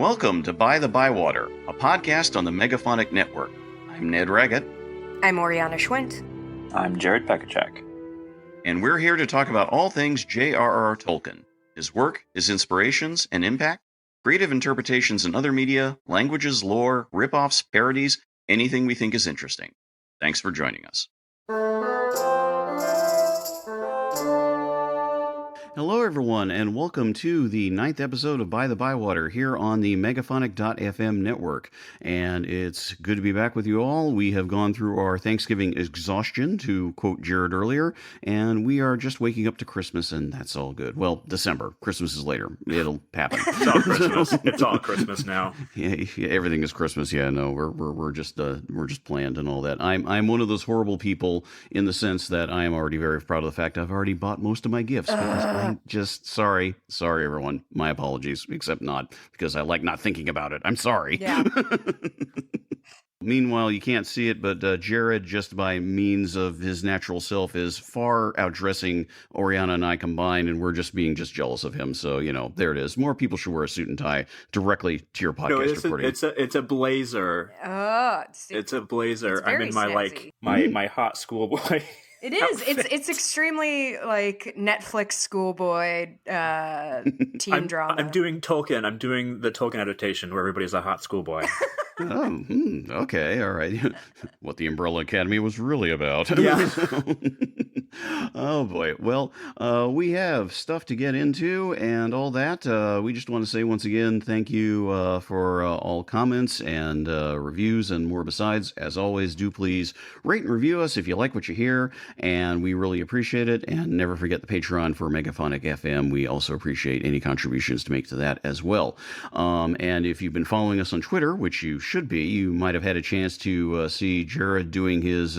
Welcome to By-The-Bywater, a podcast on the Megaphonic Network. I'm Ned Raggett. I'm Oriana Schwint. I'm Jared Pekacek. And we're here to talk about all things J.R.R. Tolkien, his work, his inspirations and impact, creative interpretations in other media, languages, lore, rip-offs, parodies, anything we think is interesting. Thanks for joining us. Hello, everyone, and welcome to the 9th episode of By-The-Bywater here on the Megaphonic.fm network. And it's good to be back with you all. We have gone through our Thanksgiving exhaustion, to quote Jared earlier, and we are just waking up to Christmas, and that's all good. Well, December. Christmas is later. It'll happen. It's all Christmas. It's all Christmas now. Yeah, everything is Christmas. Yeah, no, we're just planned and all that. I'm one of those horrible people in the sense that I am already very proud of the fact I've already bought most of my gifts because I'm just sorry everyone. My apologies, except not because I like not thinking about it. I'm sorry. Yeah. Meanwhile, you can't see it, but Jared, just by means of his natural self, is far outdressing Oriana and I combined, and we're just being jealous of him. So, there it is. More people should wear a suit and tie directly to your podcast recording. It's a blazer. Oh, it's a blazer. It's I'm very in snazzy. my hot schoolboy. It is. It's extremely like Netflix schoolboy teen drama. I'm doing Tolkien. I'm doing the Tolkien adaptation where everybody's a hot schoolboy. Okay, all right. What the Umbrella Academy was really about. Yeah. Oh boy. Well, we have stuff to get into and all that. We just want to say once again, thank you for all comments and reviews and more besides. As always, do please rate and review us if you like what you hear, and we really appreciate it. And never forget the Patreon for Megaphonic FM. We also appreciate any contributions to make to that as well. And if you've been following us on Twitter, which you should be, you might have had a chance to see Jared doing his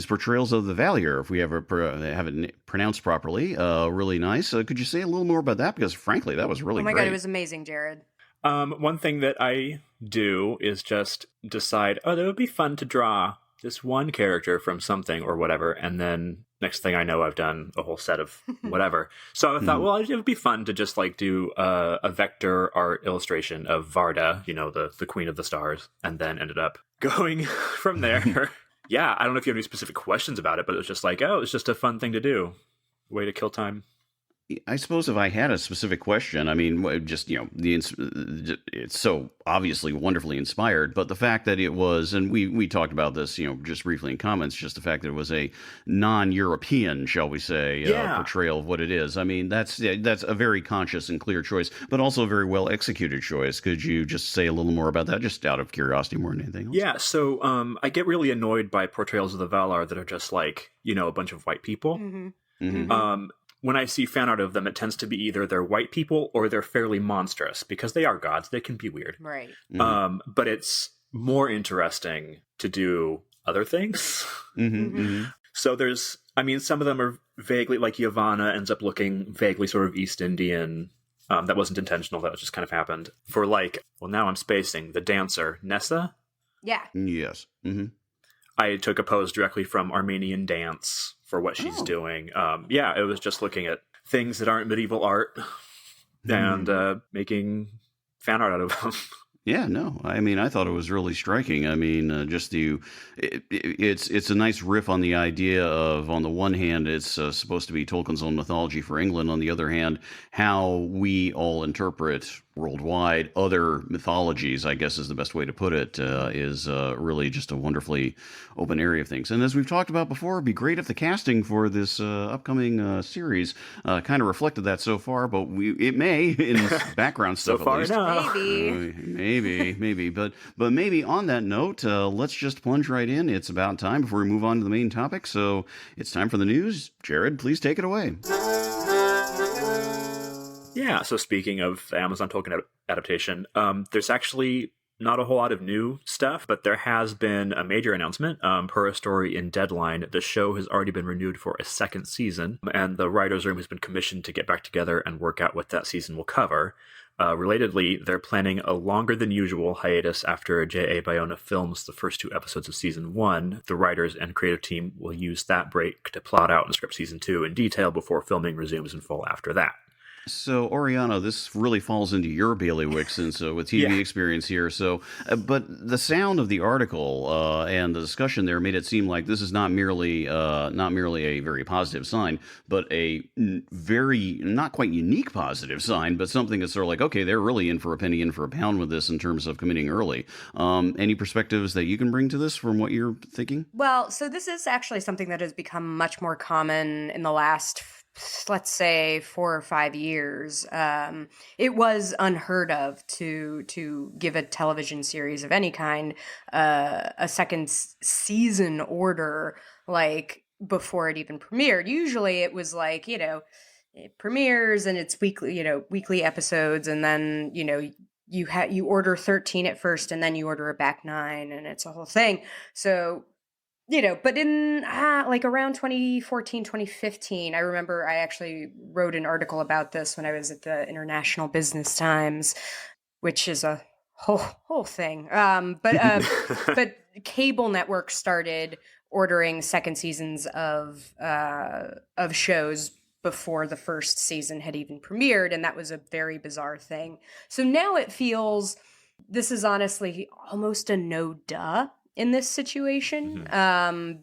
portrayals of the Valier, if we ever have it pronounced properly. Really nice. Could you say a little more about that? Because frankly, that was really great. Oh my God, it was amazing, Jared. One thing that I do is just decide, that would be fun to draw this one character from something or whatever, and then next thing I know, I've done a whole set of whatever. So I thought, well, it would be fun to just do a vector art illustration of Varda, the Queen of the Stars, and then ended up going from there. Yeah, I don't know if you have any specific questions about it, but it was just it's just a fun thing to do. Way to kill time. I suppose if I had a specific question, I mean, just, it's so obviously wonderfully inspired, but the fact that it was, and we talked about this, just briefly in comments, just the fact that it was a non-European, shall we say, portrayal of what it is. I mean, that's a very conscious and clear choice, but also a very well executed choice. Could you just say a little more about that, just out of curiosity more than anything else? Yeah, so I get really annoyed by portrayals of the Valar that are just a bunch of white people. Mm-hmm. Mm-hmm. When I see fan art of them, it tends to be either they're white people or they're fairly monstrous because they are gods. They can be weird. Right. Mm-hmm. But it's more interesting to do other things. Mm-hmm. Mm-hmm. So some of them are vaguely, like Yavanna ends up looking vaguely sort of East Indian. That wasn't intentional. That just kind of happened. For now I'm spacing, the dancer, Nessa? Yeah. Yes. Mm-hmm. I took a pose directly from Armenian dance for what she's doing. It was just looking at things that aren't medieval art and making fan art out of them. Yeah, no, I mean, I thought it was really striking. I mean, it's a nice riff on the idea of, on the one hand, it's supposed to be Tolkien's own mythology for England. On the other hand, how we all interpret worldwide other mythologies, I guess is the best way to put it, is really just a wonderfully open area of things. And as we've talked about before, it'd be great if the casting for this upcoming series kind of reflected that so far, but it may in background stuff so far, at least. No. Maybe, but maybe on that note, let's just plunge right in. It's about time before we move on to the main topic. So it's time for the news. Jared, please take it away. Yeah, so speaking of the Amazon Tolkien adaptation, there's actually not a whole lot of new stuff, but there has been a major announcement. Per a story in Deadline, the show has already been renewed for a second season, and the writer's room has been commissioned to get back together and work out what that season will cover. Relatedly, they're planning a longer than usual hiatus after J.A. Bayona films the first 2 episodes of Season 1. The writers and creative team will use that break to plot out and script Season 2 in detail before filming resumes in full after that. So, Oriana, this really falls into your bailiwick since with TV Yeah. experience here. So, but the sound of the article and the discussion there made it seem like this is not merely a very positive sign, but very not quite unique positive sign, but something that's sort of like, okay, they're really in for a penny, in for a pound with this in terms of committing early. Any perspectives that you can bring to this from what you're thinking? Well, so this is actually something that has become much more common in the last, let's say, 4 or 5 years. It was unheard of to give a television series of any kind a second season order, like before it even premiered. Usually, it was like, it premieres and it's weekly episodes, and then you order 13 at first, and then you order a back 9, and it's a whole thing. So, but in like around 2014, 2015, I remember I actually wrote an article about this when I was at the International Business Times, which is a whole thing. But cable networks started ordering second seasons of shows before the first season had even premiered, and that was a very bizarre thing. So now it feels this is honestly almost a no duh in this situation,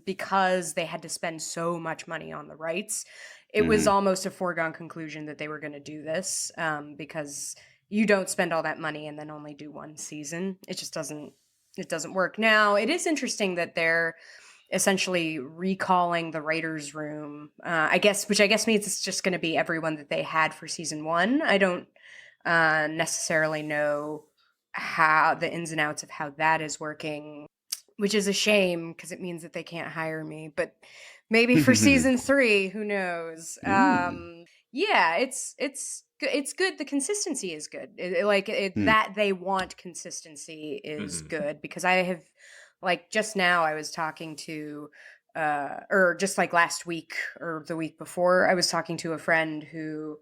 because they had to spend so much money on the rights. It was almost a foregone conclusion that they were going to do this, because you don't spend all that money and then only do one season. It just doesn't work. Now, it is interesting that they're essentially recalling the writers' room, which I guess means it's just going to be everyone that they had for season 1. I don't necessarily know how the ins and outs of how that is working, which is a shame because it means that they can't hire me. But maybe for season 3, who knows? Yeah, it's good. The consistency is good. That they want consistency is good, because I have, like, just now I was talking to, or just like last week or the week before, I was talking to a friend who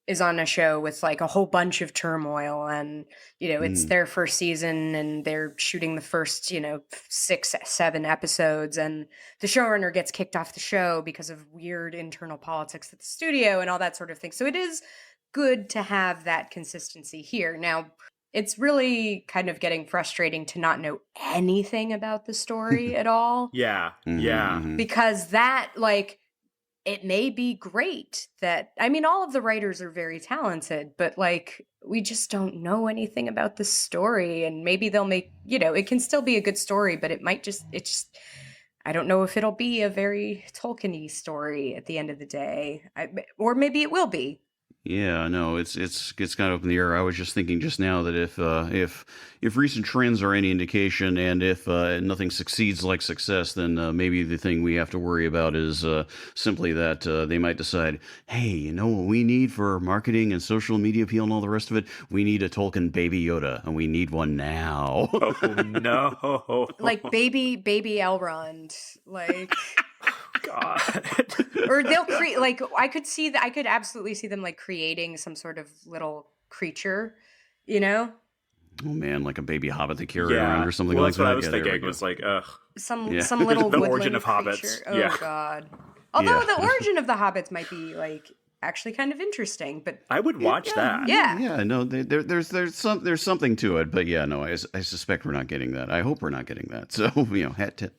is on a show with like a whole bunch of turmoil, and it's their first season and they're shooting the first 6-7 episodes, and the showrunner gets kicked off the show because of weird internal politics at the studio and all that sort of thing. So it is good to have that consistency here. Now, it's really kind of getting frustrating to not know anything about the story at all. Yeah. Because that, like, it may be great that, I mean, all of the writers are very talented, but like, we just don't know anything about the story, and maybe they'll make, it can still be a good story, but I don't know if it'll be a very Tolkien-y story at the end of the day, or maybe it will be. Yeah, no, it's kind of up in the air. I was just thinking just now that if recent trends are any indication, and if nothing succeeds like success, then maybe the thing we have to worry about is simply that they might decide, hey, you know what we need for marketing and social media appeal and all the rest of it? We need a Tolkien Baby Yoda, and we need one now. Oh no! Like baby Elrond, like. God. Or they'll create, like, I could absolutely see them like creating some sort of little creature, Oh man, like a baby hobbit to carry around or something like that. That's what I was thinking. It was like, some little the woodland origin of creature. hobbits. Oh God. Although the origin of the hobbits might be like actually kind of interesting, but I would watch that. Yeah. No, there's something to it, but yeah, no, I suspect we're not getting that. I hope we're not getting that. So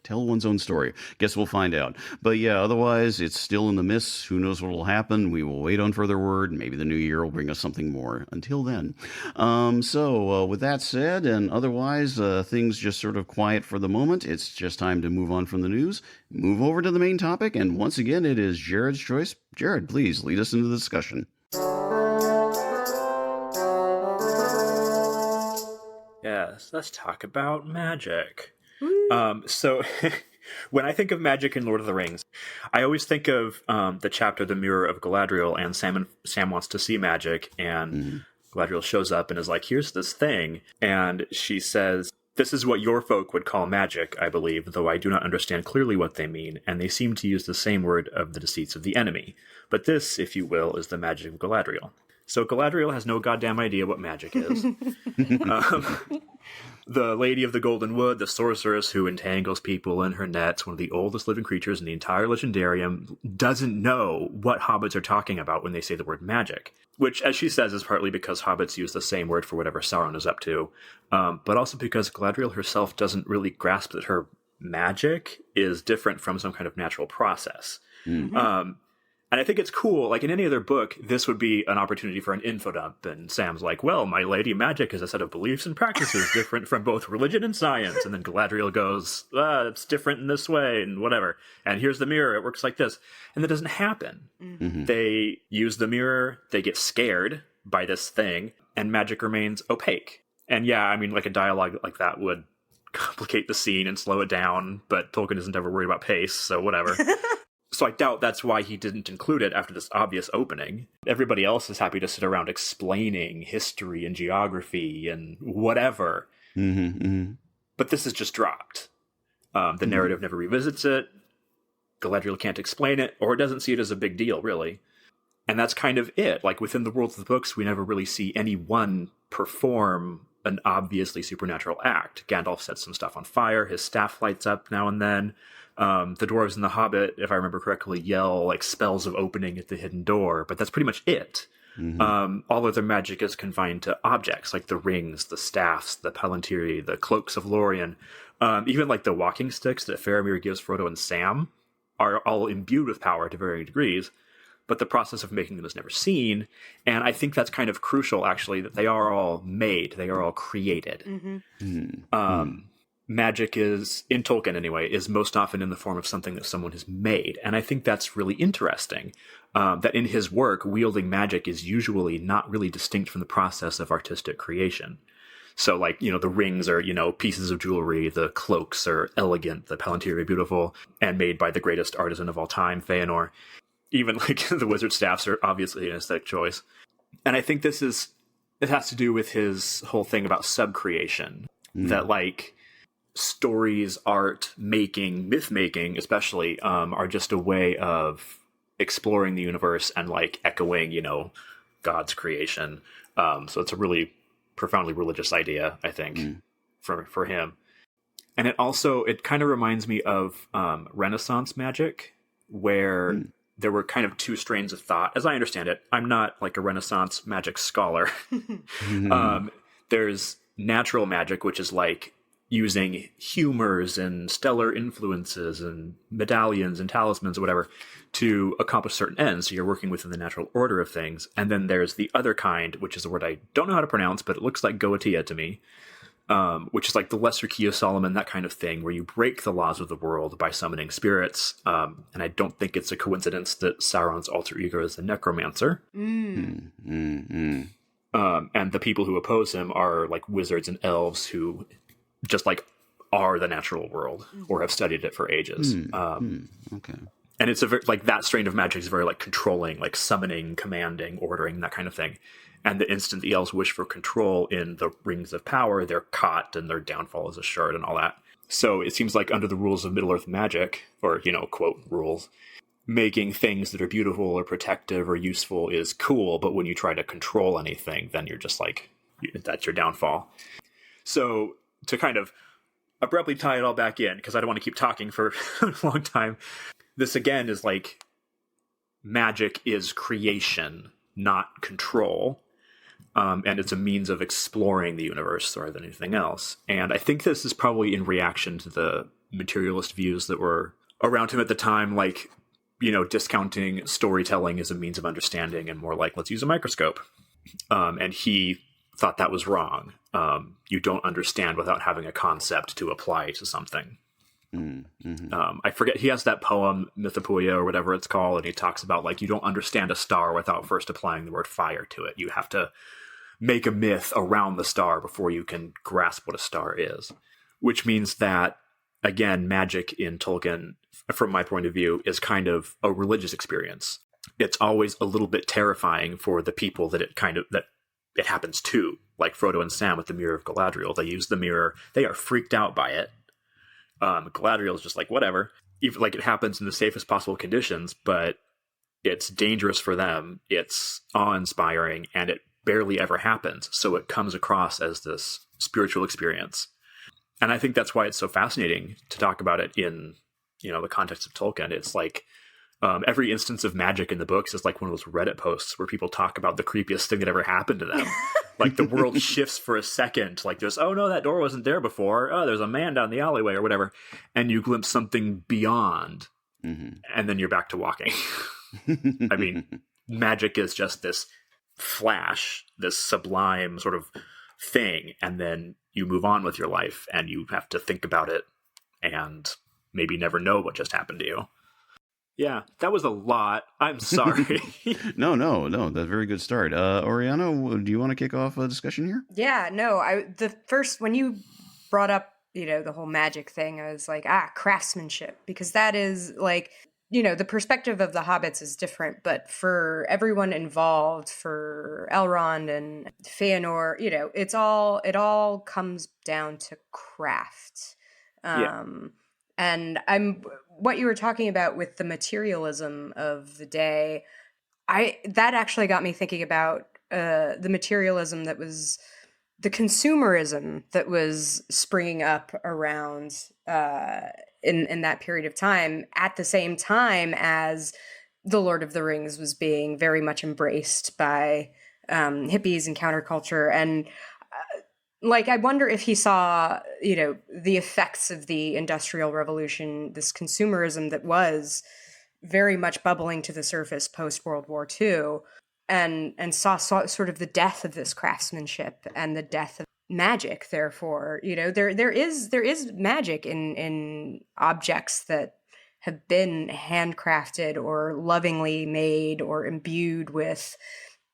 tell one's own story. Guess we'll find out. But yeah, otherwise it's still in the mist. Who knows what will happen? We will wait on further word. Maybe the new year will bring us something more. Until then, with that said, and otherwise things just sort of quiet for the moment. It's just time to move on from the news, move over to the main topic, and once again, it is Jared's choice. Jared, please lead us into the discussion. Yes, let's talk about magic. So when I think of magic in Lord of the Rings, I always think of the chapter, The Mirror of Galadriel, and Sam wants to see magic, and Galadriel shows up and is like, here's this thing. And she says, this is what your folk would call magic, I believe, though I do not understand clearly what they mean, and they seem to use the same word of the deceits of the enemy. But this, if you will, is the magic of Galadriel. So Galadriel has no goddamn idea what magic is. The Lady of the Golden Wood, the sorceress who entangles people in her nets, one of the oldest living creatures in the entire legendarium, doesn't know what hobbits are talking about when they say the word magic. Which, as she says, is partly because hobbits use the same word for whatever Sauron is up to, but also because Galadriel herself doesn't really grasp that her magic is different from some kind of natural process. Mm. And I think it's cool. Like in any other book, this would be an opportunity for an info dump. And Sam's like, well, my lady magic is a set of beliefs and practices different from both religion and science. And then Galadriel goes, it's different in this way and whatever. And here's the mirror. It works like this. And that doesn't happen. Mm-hmm. They use the mirror. They get scared by this thing. And magic remains opaque. And yeah, I mean, like a dialogue like that would complicate the scene and slow it down. But Tolkien isn't ever worried about pace, so whatever. So I doubt that's why he didn't include it after this obvious opening. Everybody else is happy to sit around explaining history and geography and whatever. Mm-hmm. Mm-hmm. But this is just dropped. The narrative never revisits it. Galadriel can't explain it, or doesn't see it as a big deal, really. And that's kind of it. Like, within the worlds of the books, we never really see anyone perform an obviously supernatural act. Gandalf sets some stuff on fire. His staff lights up now and then. The dwarves in The Hobbit, if I remember correctly, yell like spells of opening at the hidden door, but that's pretty much it. Mm-hmm. All of their magic is confined to objects like the rings, the staffs, the Palantiri, the cloaks of Lorien. Even like the walking sticks that Faramir gives Frodo and Sam are all imbued with power to varying degrees, but the process of making them is never seen. And I think that's kind of crucial, actually, that they are all made, they are all created. Mm-hmm. Magic is, in Tolkien anyway, is most often in the form of something that someone has made. And I think that's really interesting, that in his work, wielding magic is usually not really distinct from the process of artistic creation. So, like, you know, the rings are, you know, pieces of jewelry, the cloaks are elegant, the Palantiri are beautiful, and made by the greatest artisan of all time, Feanor. Even, like, the wizard staffs are obviously an aesthetic choice. And I think it has to do with his whole thing about subcreation, that, like, stories, art making, myth making especially, are just a way of exploring the universe and like echoing, you know, God's creation. So it's a really profoundly religious idea, I think, for him. And it kind of reminds me of Renaissance magic, where there were kind of two strains of thought. As I understand it, I'm not like a Renaissance magic scholar. There's natural magic, which is like using humors and stellar influences and medallions and talismans or whatever to accomplish certain ends. So you're working within the natural order of things. And then there's the other kind, which is a word I don't know how to pronounce, but it looks like Goetia to me, which is like the lesser key of Solomon, that kind of thing, where you break the laws of the world by summoning spirits. And I don't think it's a coincidence that Sauron's alter ego is a necromancer. And the people who oppose him are like wizards and elves who just like are the natural world or have studied it for ages. Okay. And it's a very, like, that strain of magic is very like controlling, like summoning, commanding, ordering, that kind of thing. And the instant the elves wish for control in the rings of power, they're caught and their downfall is assured and all that. So it seems like under the rules of Middle-earth magic, or, you know, quote, rules, making things that are beautiful or protective or useful is cool, but when you try to control anything, then you're just like, that's your downfall. So to kind of abruptly tie it all back in, because I don't want to keep talking for a long time, this again is like, magic is creation, not control. And it's a means of exploring the universe rather than anything else. And I think this is probably in reaction to the materialist views that were around him at the time, like, you know, discounting storytelling as a means of understanding and more like, let's use a microscope. And he thought that was wrong. You don't understand without having a concept to apply to something. I forget, he has that poem, Mythopoeia or whatever it's called, and he talks about, like, you don't understand a star without first applying the word fire to it. You have to make a myth around the star before you can grasp what a star is. Which means that, again, magic in Tolkien, from my point of view, is kind of a religious experience. It's always a little bit terrifying for the people that it happens to, like Frodo and Sam with the Mirror of Galadriel. They use the mirror. They are freaked out by it. Galadriel is just like, whatever. Even like, it happens in the safest possible conditions, but it's dangerous for them. It's awe-inspiring, and it barely ever happens. So it comes across as this spiritual experience. And I think that's why it's so fascinating to talk about it in, the context of Tolkien. It's like every instance of magic in the books is like one of those Reddit posts where people talk about the creepiest thing that ever happened to them. Like the world shifts for a second. Like there's, oh no, that door wasn't there before. Oh, there's a man down the alleyway or whatever. And you glimpse something beyond. And then you're back to walking. I mean, magic is just this flash, this sublime sort of thing. And then you move on with your life and you have to think about it and maybe never know what just happened to you. Yeah, that was a lot. I'm sorry. No, that's a very good start. Oriana, do you want to kick off a discussion here? Yeah, no, when you brought up, the whole magic thing, I was like, craftsmanship, because that is like, the perspective of the hobbits is different, but for everyone involved, for Elrond and Feanor, it all comes down to craft. And what you were talking about with the materialism of the day, that actually got me thinking about the materialism that was the consumerism that was springing up around in that period of time, at the same time as the Lord of the Rings was being very much embraced by hippies and counterculture. And I wonder if he saw, the effects of the Industrial Revolution, this consumerism that was very much bubbling to the surface post World War II, and saw sort of the death of this craftsmanship and the death of magic. Therefore, there is magic in objects that have been handcrafted or lovingly made or imbued with,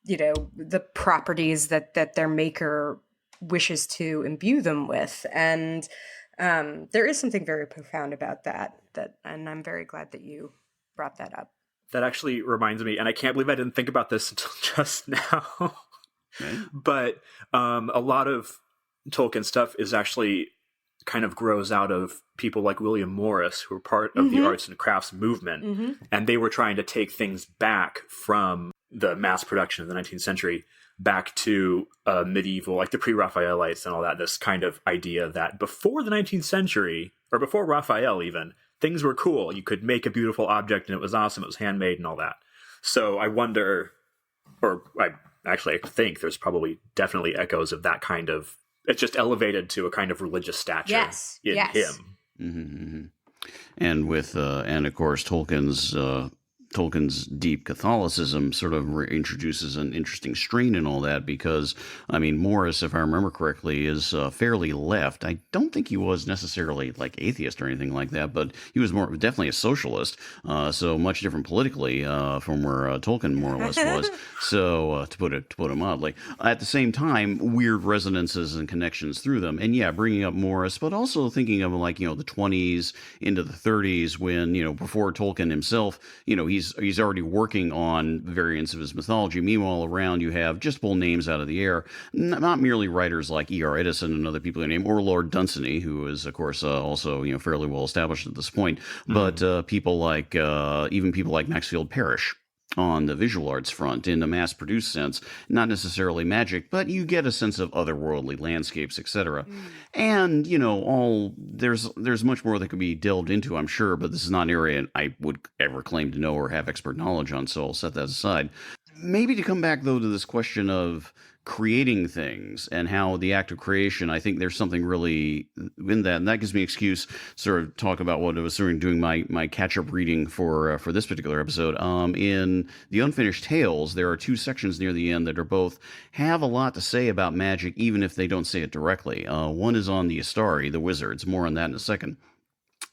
the properties that their maker wishes to imbue them with. And there is something very profound about that, and I'm very glad that you brought that up. That actually reminds me, and I can't believe I didn't think about this until just now, but a lot of Tolkien stuff is actually kind of grows out of people like William Morris, who were part of the arts and crafts movement, and they were trying to take things back from the mass production of the 19th century back to medieval, like the pre-Raphaelites and all that, this kind of idea that before the 19th century, or before Raphael even, things were cool. You could make a beautiful object and it was awesome. It was handmade and all that. So I wonder, or I think there's probably definitely echoes of that kind of, it's just elevated to a kind of religious stature in him. Mm-hmm. And with, and of course, Tolkien's deep Catholicism sort of introduces an interesting strain in all that, because, I mean, Morris, if I remember correctly, is fairly left. I don't think he was necessarily like atheist or anything like that, but he was definitely a socialist, so much different politically from where Tolkien more or less was. So to put him mildly, at the same time, weird resonances and connections through them, and yeah, bringing up Morris, but also thinking of like the 20s into the 30s when before Tolkien himself, he's already working on variants of his mythology. Meanwhile, around you have just pull names out of the air, not merely writers like E.R. Edison and other people you name, or Lord Dunsany, who is, of course, also fairly well established at this point, but people like even people like Maxfield Parrish on the visual arts front in a mass-produced sense, not necessarily magic, but you get a sense of otherworldly landscapes, etc. And there's much more that could be delved into, I'm sure, but this is not an area I would ever claim to know or have expert knowledge on, so I'll set that aside. Maybe to come back though to this question of creating things and how the act of creation, I think there's something really in that, and that gives me an excuse to sort of talk about what I was sort of doing my catch-up reading for this particular episode. In the Unfinished Tales, there are two sections near the end that are both have a lot to say about magic, even if they don't say it directly. One is on the Astari, the wizards, more on that in a second.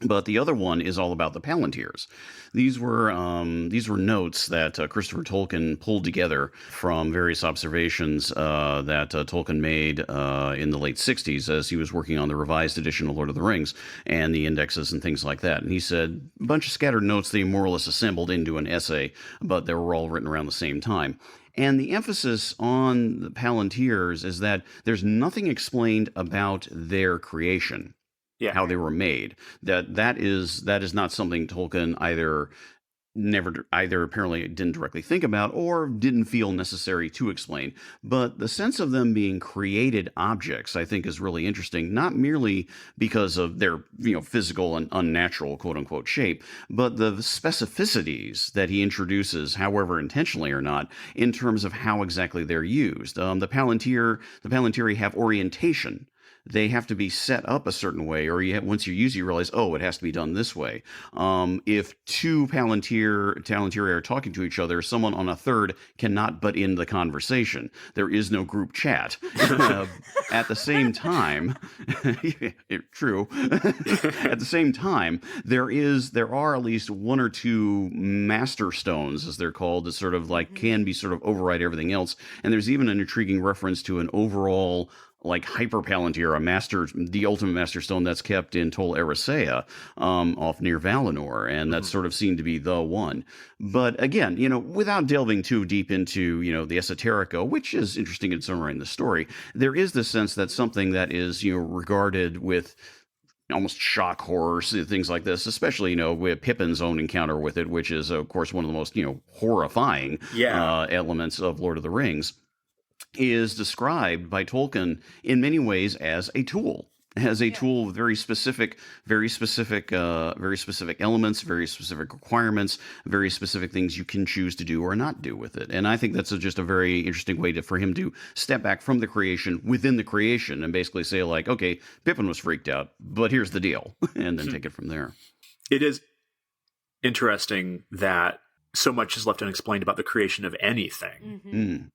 But the other one is all about the Palantirs. These were notes that Christopher Tolkien pulled together from various observations that Tolkien made in the late 60s as he was working on the revised edition of Lord of the Rings and the indexes and things like that. And he said a bunch of scattered notes that he more or less assembled into an essay, but they were all written around the same time. And the emphasis on the Palantirs is that there's nothing explained about their creation. How they were made. That is not something Tolkien either never either apparently didn't directly think about or didn't feel necessary to explain. But the sense of them being created objects, I think, is really interesting, not merely because of their, physical and unnatural quote unquote shape, but the specificities that he introduces, however intentionally or not, in terms of how exactly they're used. The Palantiri have orientation. They have to be set up a certain way, or once you use it, you realize, oh, it has to be done this way. If two Palantiri are talking to each other, someone on a third cannot butt in the conversation. There is no group chat. At the same time, true. At the same time, there are at least one or two master stones, as they're called, that sort of like can be sort of override everything else. And there's even an intriguing reference to an overall like hyper palantir, the ultimate master stone that's kept in Tol Eressëa, off near Valinor, and that's sort of seen to be the one. But again, without delving too deep into the esoterica, which is interesting in its own right in the story, there is this sense that something that is regarded with almost shock horror, things like this, especially with Pippin's own encounter with it, which is of course one of the most horrifying elements of Lord of the Rings, is described by Tolkien in many ways as a tool. Tool with very specific elements, very specific requirements, very specific things you can choose to do or not do with it. And I think that's just a very interesting way for him to step back from the creation within the creation and basically say, like, okay, Pippin was freaked out, but here's the deal, and then take it from there. It is interesting that so much is left unexplained about the creation of anything. Mm-hmm.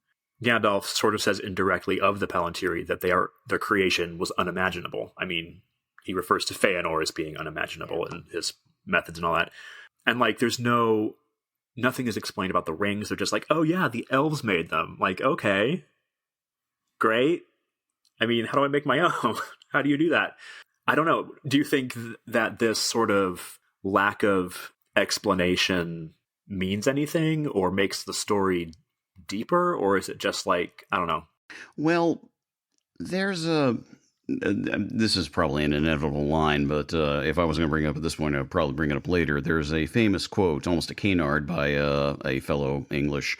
Gandalf sort of says indirectly of the Palantiri that their creation was unimaginable. I mean, he refers to Feanor as being unimaginable in his methods and all that. And like, nothing is explained about the rings. They're just like, oh yeah, the elves made them. Like, okay, great. I mean, how do I make my own? How do you do that? I don't know. Do you think that this sort of lack of explanation means anything or makes the story deeper, or is it just like, I don't know? Well, there's this is probably an inevitable line, but if I was going to bring it up at this point, I'd probably bring it up later. There's a famous quote, almost a canard, by a fellow English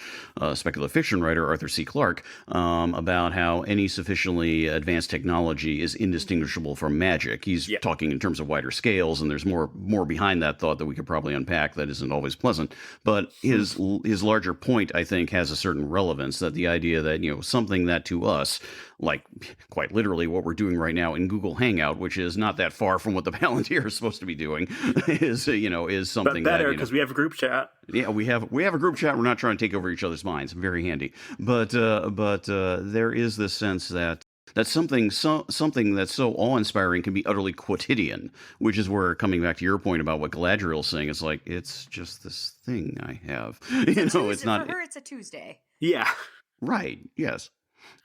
speculative fiction writer, Arthur C. Clarke, about how any sufficiently advanced technology is indistinguishable from magic. He's talking in terms of wider scales, and there's more behind that thought that we could probably unpack that isn't always pleasant. But his larger point, I think, has a certain relevance, that the idea that, something that to us, like quite literally what we're doing right now in Google Hangout, which is not that far from what the Palantir is supposed to be doing, is something but better that, because we have a group chat. Yeah, we have a group chat. We're not trying to take over each other's minds. Very handy. But there is this sense that something that's so awe-inspiring can be utterly quotidian, which is where, coming back to your point about what Galadriel's saying, it's like, it's just this thing I have. It's not for her. It's a Tuesday. Yeah. Right. Yes.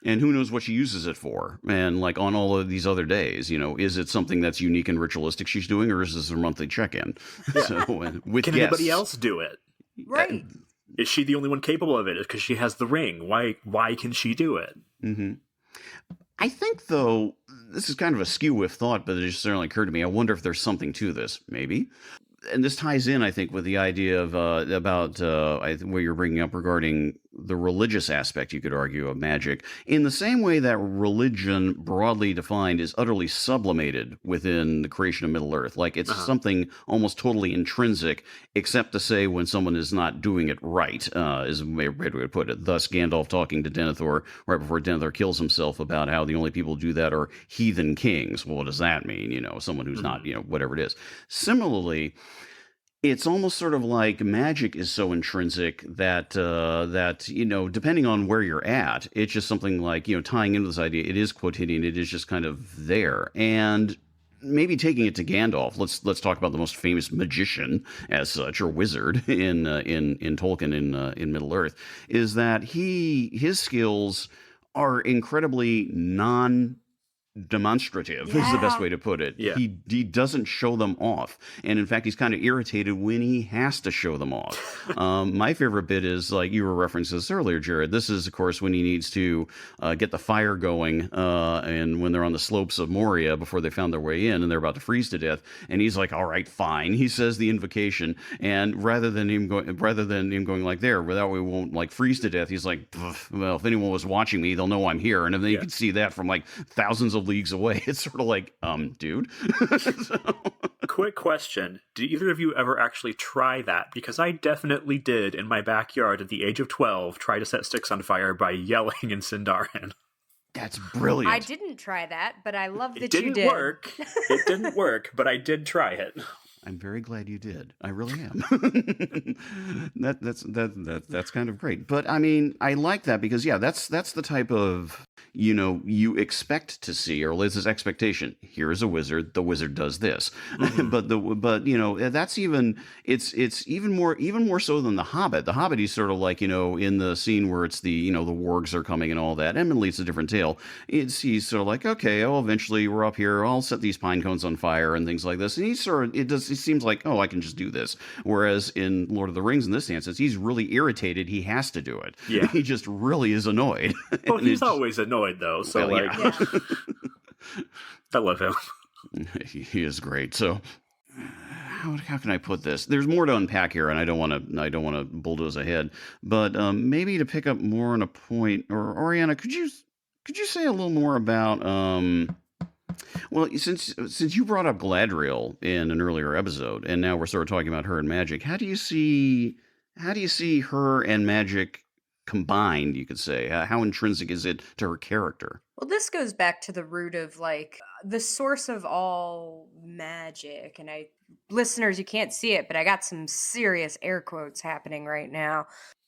And who knows what she uses it for? And like on all of these other days, is it something that's unique and ritualistic she's doing, or is this a monthly check-in? Yeah. So, with can guests, anybody else do it? Right. Is she the only one capable of it? Because she has the ring. Why can she do it? Mm-hmm. I think, though, this is kind of a skew-whiff thought, but it just certainly occurred to me. I wonder if there's something to this, maybe. And this ties in, I think, with the idea of what you're bringing up regarding the religious aspect, you could argue, of magic. In the same way that religion, broadly defined, is utterly sublimated within the creation of Middle-earth. Like, it's something almost totally intrinsic, except to say when someone is not doing it right, is a way to put it. Thus, Gandalf talking to Denethor right before Denethor kills himself about how the only people who do that are heathen kings. Well, what does that mean? Someone who's not, whatever it is. Similarly, it's almost sort of like magic is so intrinsic that depending on where you're at, it's just something like, tying into this idea, it is quotidian, it is just kind of there. And maybe taking it to Gandalf, let's talk about the most famous magician as such, or wizard in Tolkien in Middle Earth, is that his skills are incredibly demonstrative is the best way to put it. Yeah. He doesn't show them off, and in fact he's kind of irritated when he has to show them off. My favorite bit is, like you were referencing this earlier, Jared, this is of course when he needs to get the fire going, and when they're on the slopes of Moria before they found their way in and they're about to freeze to death, and he's like, all right, fine, he says the invocation, and rather than him going like, there, without we won't like freeze to death, he's like, well, if anyone was watching me, they'll know I'm here. And then you can see that from like thousands of leagues away. It's sort of like, dude. So. Quick question. Did either of you ever actually try that? Because I definitely did in my backyard at the age of 12, try to set sticks on fire by yelling in Sindarin. That's brilliant. I didn't try that, but I love that It you didn't did. work. It didn't work, but I did try it. I'm very glad you did. I really am. That's kind of great. But I mean, I like that because that's the type of, you expect to see, or there's this expectation. Here is a wizard. The wizard does this. Mm-hmm. but that's it's even more so than the Hobbit. The Hobbit, he's sort of like, in the scene where it's the the wargs are coming and all that. Admittedly, it's a different tale. He's sort of like, okay, eventually we're up here. I'll set these pine cones on fire and things like this. And it seems like, I can just do this. Whereas in Lord of the Rings, in this instance, he's really irritated. He has to do it. Yeah. He just really is annoyed. Well, he's always annoyed, though. So, yeah. I love him. He is great. So, how can I put this? There's more to unpack here, and I don't want to bulldoze ahead. But maybe to pick up more on a point, or Oriana, could you say a little more about well, since you brought up Galadriel in an earlier episode, and now we're sort of talking about her and magic, how do you see her and magic combined, you could say? How intrinsic is it to her character? Well, this goes back to the root of like the source of all magic. And listeners, you can't see it, but I got some serious air quotes happening right now.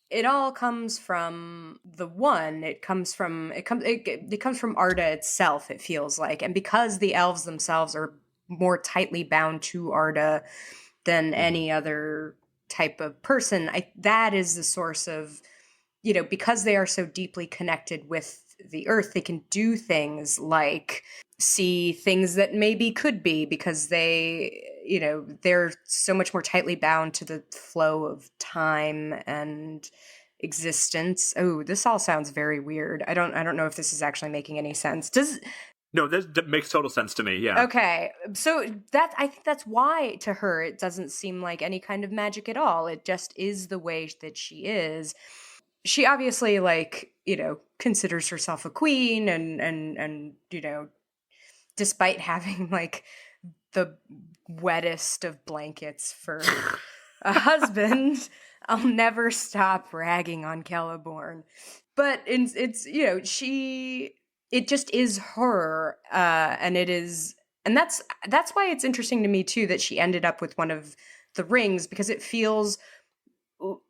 It all comes from the one. It comes from Arda itself, it feels like. And because the elves themselves are more tightly bound to Arda than any other type of person, that is the source of, because they are so deeply connected with the earth, they can do things like see things that maybe could be, because they're so much more tightly bound to the flow of time and existence. Oh, this all sounds very weird. I don't know if this is actually making any sense. No, that makes total sense to me. Yeah. Okay. So I think that's why to her it doesn't seem like any kind of magic at all. It just is the way that she is. She obviously considers herself a queen and despite having like the wettest of blankets for a husband, I'll never stop ragging on Celeborn. But it just is her, and that's why it's interesting to me too that she ended up with one of the rings, because it feels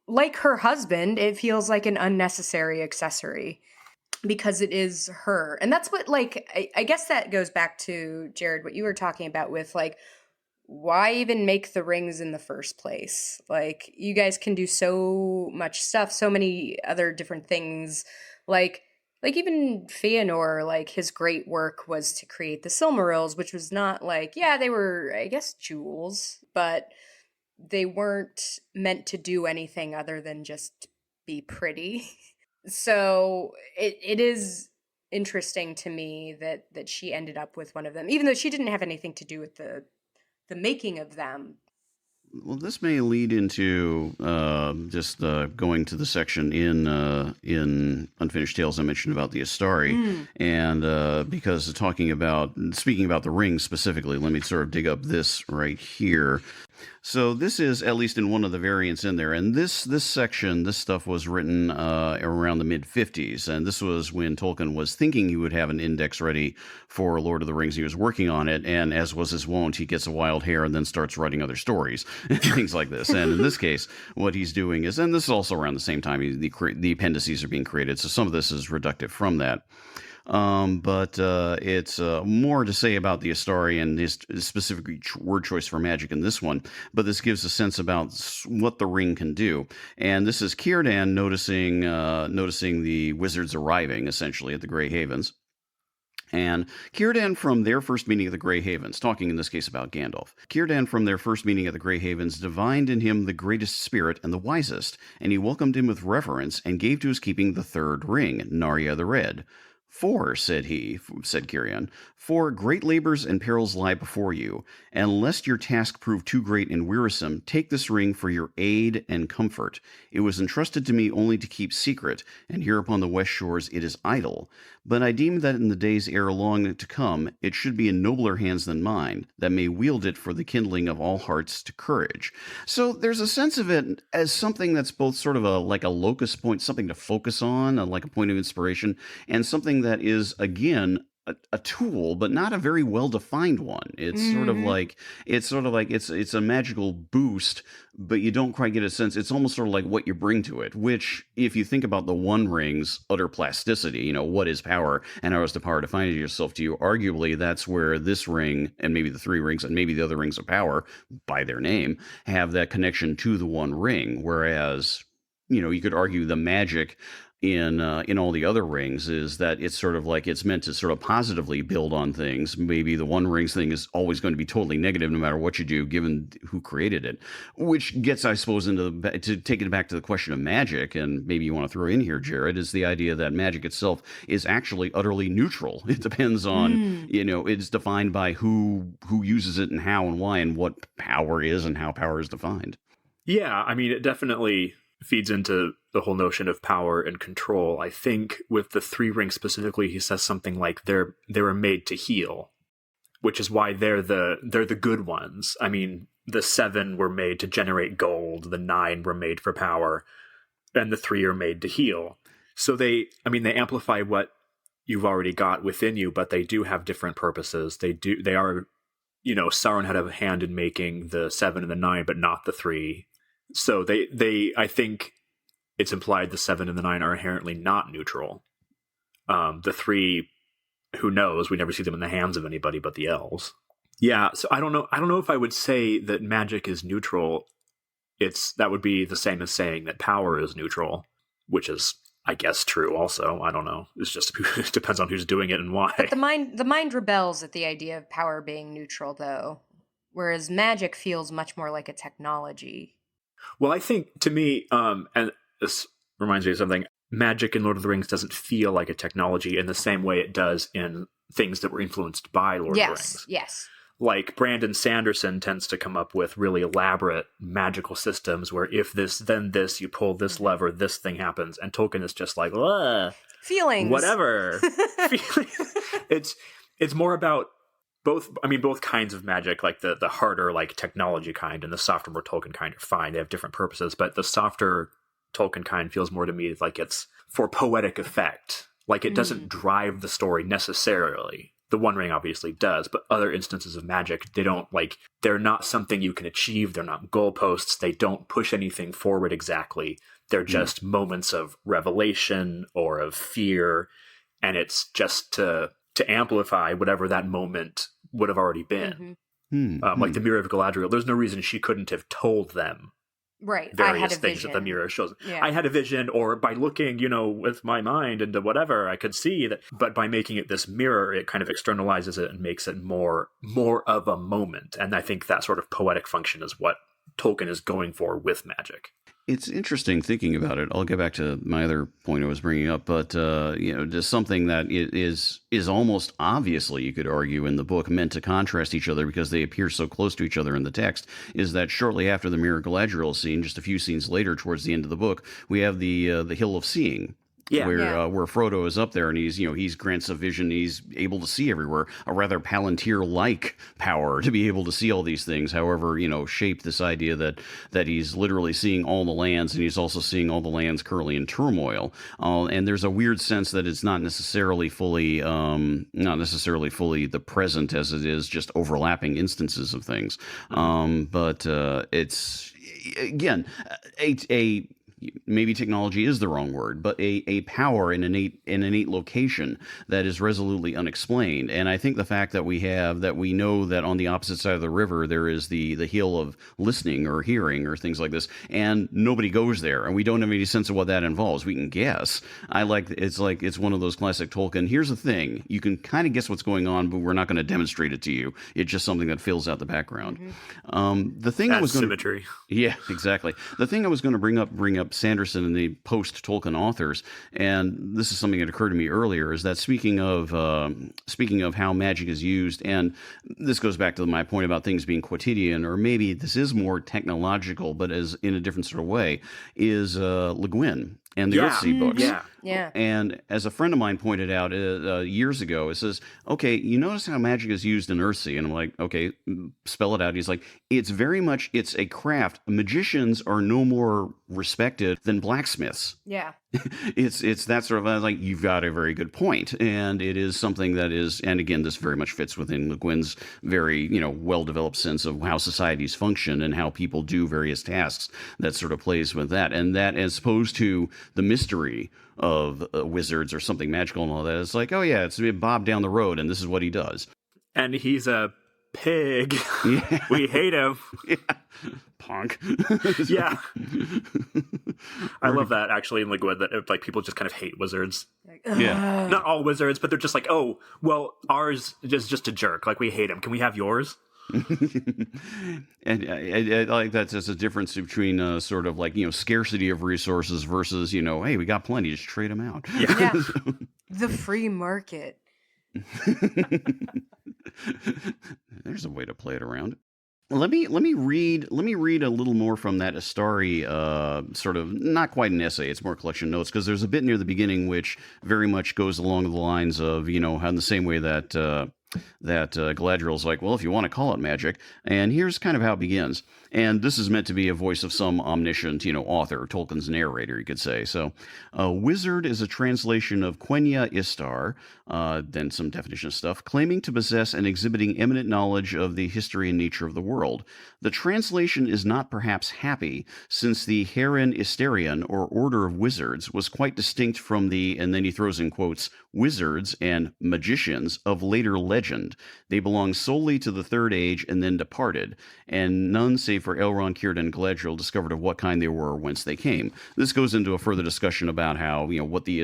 like her husband. It feels like an unnecessary accessory because it is her. And that's what, I guess that goes back to, Jared, what you were talking about with, why even make the rings in the first place? You guys can do so much stuff, so many other different things. Even Fëanor, his great work was to create the Silmarils, which was not they were, I guess, jewels, but they weren't meant to do anything other than just be pretty. So it is interesting to me that she ended up with one of them, even though she didn't have anything to do with the making of them. Well, this may lead into just going to the section in Unfinished Tales I mentioned about the Astari, and because speaking about the rings specifically, let me sort of dig up this right here. So this is at least in one of the variants in there, and this section, this stuff was written around the mid-50s, and this was when Tolkien was thinking he would have an index ready for Lord of the Rings. He was working on it, and as was his wont, he gets a wild hair and then starts writing other stories, things like this. And in this case, what he's doing is, and this is also around the same time the appendices are being created, so some of this is reductive from that. But it's more to say about the Astari and his specific word choice for magic in this one. But this gives a sense about what the ring can do. And this is Círdan noticing the wizards arriving, essentially, at the Grey Havens. And Círdan from their first meeting of the Grey Havens, talking in this case about Gandalf, Círdan from their first meeting of the Grey Havens divined in him the greatest spirit and the wisest, and he welcomed him with reverence and gave to his keeping the third ring, Narya the Red. For, said Círdan, for great labors and perils lie before you, and lest your task prove too great and wearisome, take this ring for your aid and comfort. It was entrusted to me only to keep secret, and here upon the west shores it is idle. But I deem that in the days ere long to come, it should be in nobler hands than mine, that may wield it for the kindling of all hearts to courage. So there's a sense of it as something that's both sort of like a locus point, something to focus on, like a point of inspiration, and something that is, again, a tool, but not a very well-defined one. It's sort of like it's a magical boost, but you don't quite get a sense. It's almost sort of like what you bring to it, which, if you think about the One Ring's utter plasticity, what is power and how is the power defined yourself to you, arguably that's where this ring and maybe the three rings and maybe the other rings of power by their name have that connection to the One Ring, whereas you could argue the magic in all the other rings is that it's sort of like it's meant to sort of positively build on things. Maybe the One Rings thing is always going to be totally negative no matter what you do, given who created it. Which gets, I suppose, to take it back to the question of magic, and maybe you want to throw in here, Jared, is the idea that magic itself is actually utterly neutral. It depends on, it's defined by who uses it and how and why and what power is and how power is defined. Yeah, I mean, it definitely feeds into the whole notion of power and control. I think with the three rings specifically, he says something like they were made to heal, which is why they're the good ones. I mean, the 7 were made to generate gold, the 9 were made for power, and the 3 are made to heal. So they amplify what you've already got within you, but they do have different purposes. They are, Sauron had a hand in making the 7 and the 9, but not the 3. So I think it's implied the 7 and the 9 are inherently not neutral. The 3, who knows? We never see them in the hands of anybody but the elves. Yeah, so I don't know if I would say that magic is neutral. That would be the same as saying that power is neutral, which is, I guess, true also. I don't know. It's just it depends on who's doing it and why. But the mind rebels at the idea of power being neutral, though, whereas magic feels much more like a technology. Well, I think, to me, and this reminds me of something, magic in Lord of the Rings doesn't feel like a technology in the same way it does in things that were influenced by Lord of the Rings. Yes. Like Brandon Sanderson tends to come up with really elaborate magical systems where if this, then this, you pull this lever, this thing happens. And Tolkien is just like, feelings. Whatever. It's more about both kinds of magic, like the harder, like technology kind, and the softer, more Tolkien kind are fine. They have different purposes, but the softer Tolkien kind feels more to me like it's for poetic effect. Like it doesn't drive the story necessarily. The One Ring obviously does, but other instances of magic, they're not something you can achieve. They're not goalposts. They don't push anything forward exactly. They're just moments of revelation or of fear, and it's just to amplify whatever that moment would have already been. Like the Mirror of Galadriel, there's no reason she couldn't have told them various things that the mirror shows. Yeah. I had a vision, or by looking, with my mind into whatever, I could see that. But by making it this mirror, it kind of externalizes it and makes it more of a moment. And I think that sort of poetic function is what Tolkien is going for with magic. It's interesting thinking about it. I'll get back to my other point I was bringing up, but just something that is almost obviously, you could argue, in the book meant to contrast each other because they appear so close to each other in the text, is that shortly after the Mirror Galadriel scene, just a few scenes later, towards the end of the book, we have the Hill of Seeing. Where Frodo is up there and he's grants a vision, he's able to see everywhere, a rather Palantir-like power to be able to see all these things. However, shape this idea that he's literally seeing all the lands, and he's also seeing all the lands currently in turmoil. And there's a weird sense that it's not necessarily fully the present as it is just overlapping instances of things. But it's again a maybe technology is the wrong word, but a power in an innate location that is resolutely unexplained. And I think the fact that we know that on the opposite side of the river there is the hill of listening or hearing or things like this, and nobody goes there, and we don't have any sense of what that involves. We can guess. It's one of those classic Tolkien. Here's the thing: you can kind of guess what's going on, but we're not going to demonstrate it to you. It's just something that fills out the background. The thing That's I was going symmetry. Yeah, exactly. The thing I was going to bring up Sanderson and the post-Tolkien authors, and this is something that occurred to me earlier, is that speaking of how magic is used, and this goes back to my point about things being quotidian, or maybe this is more technological, but as in a different sort of way, is Le Guin and the Earthsea books. Yeah. And as a friend of mine pointed out years ago, it says, okay, you notice how magic is used in Earthsea? And I'm like, okay, spell it out. He's like, it's a craft. Magicians are no more respected than blacksmiths. Yeah. It's that sort of, I was like, you've got a very good point. And it is something that is, and again, this very much fits within Le Guin's very, well-developed sense of how societies function and how people do various tasks that sort of plays with that. And that, as opposed to the mystery of wizards or something magical and all that, it's like, oh yeah, it's Bob down the road and this is what he does. And he's a pig. Yeah. We hate him. Yeah. Punk. Yeah. I love that actually in Le Guin, that like people just kind of hate wizards. Yeah. Not all wizards, but they're just like, oh, well, ours is just a jerk. Like, we hate him. Can we have yours? And I like that there's a difference between sort of like, scarcity of resources versus, hey, we got plenty, just trade them out. Yeah. The free market. There's a way to play it around. Let me read a little more from that Astari sort of, not quite an essay, it's more collection notes, because there's a bit near the beginning which very much goes along the lines of, how in the same way that Galadriel's like, well, if you want to call it magic. And here's kind of how it begins. And this is meant to be a voice of some omniscient, author, Tolkien's narrator, you could say. So, wizard is a translation of Quenya Istar, then some definition of stuff, claiming to possess and exhibiting eminent knowledge of the history and nature of the world. The translation is not perhaps happy, since the Herin Isterion, or Order of Wizards, was quite distinct from the, and then he throws in quotes, wizards and magicians of later legend. They belong solely to the Third Age and then departed, and none save for Elrond, Círdan, and Galadriel discovered of what kind they were or whence they came. This goes into a further discussion about how, what the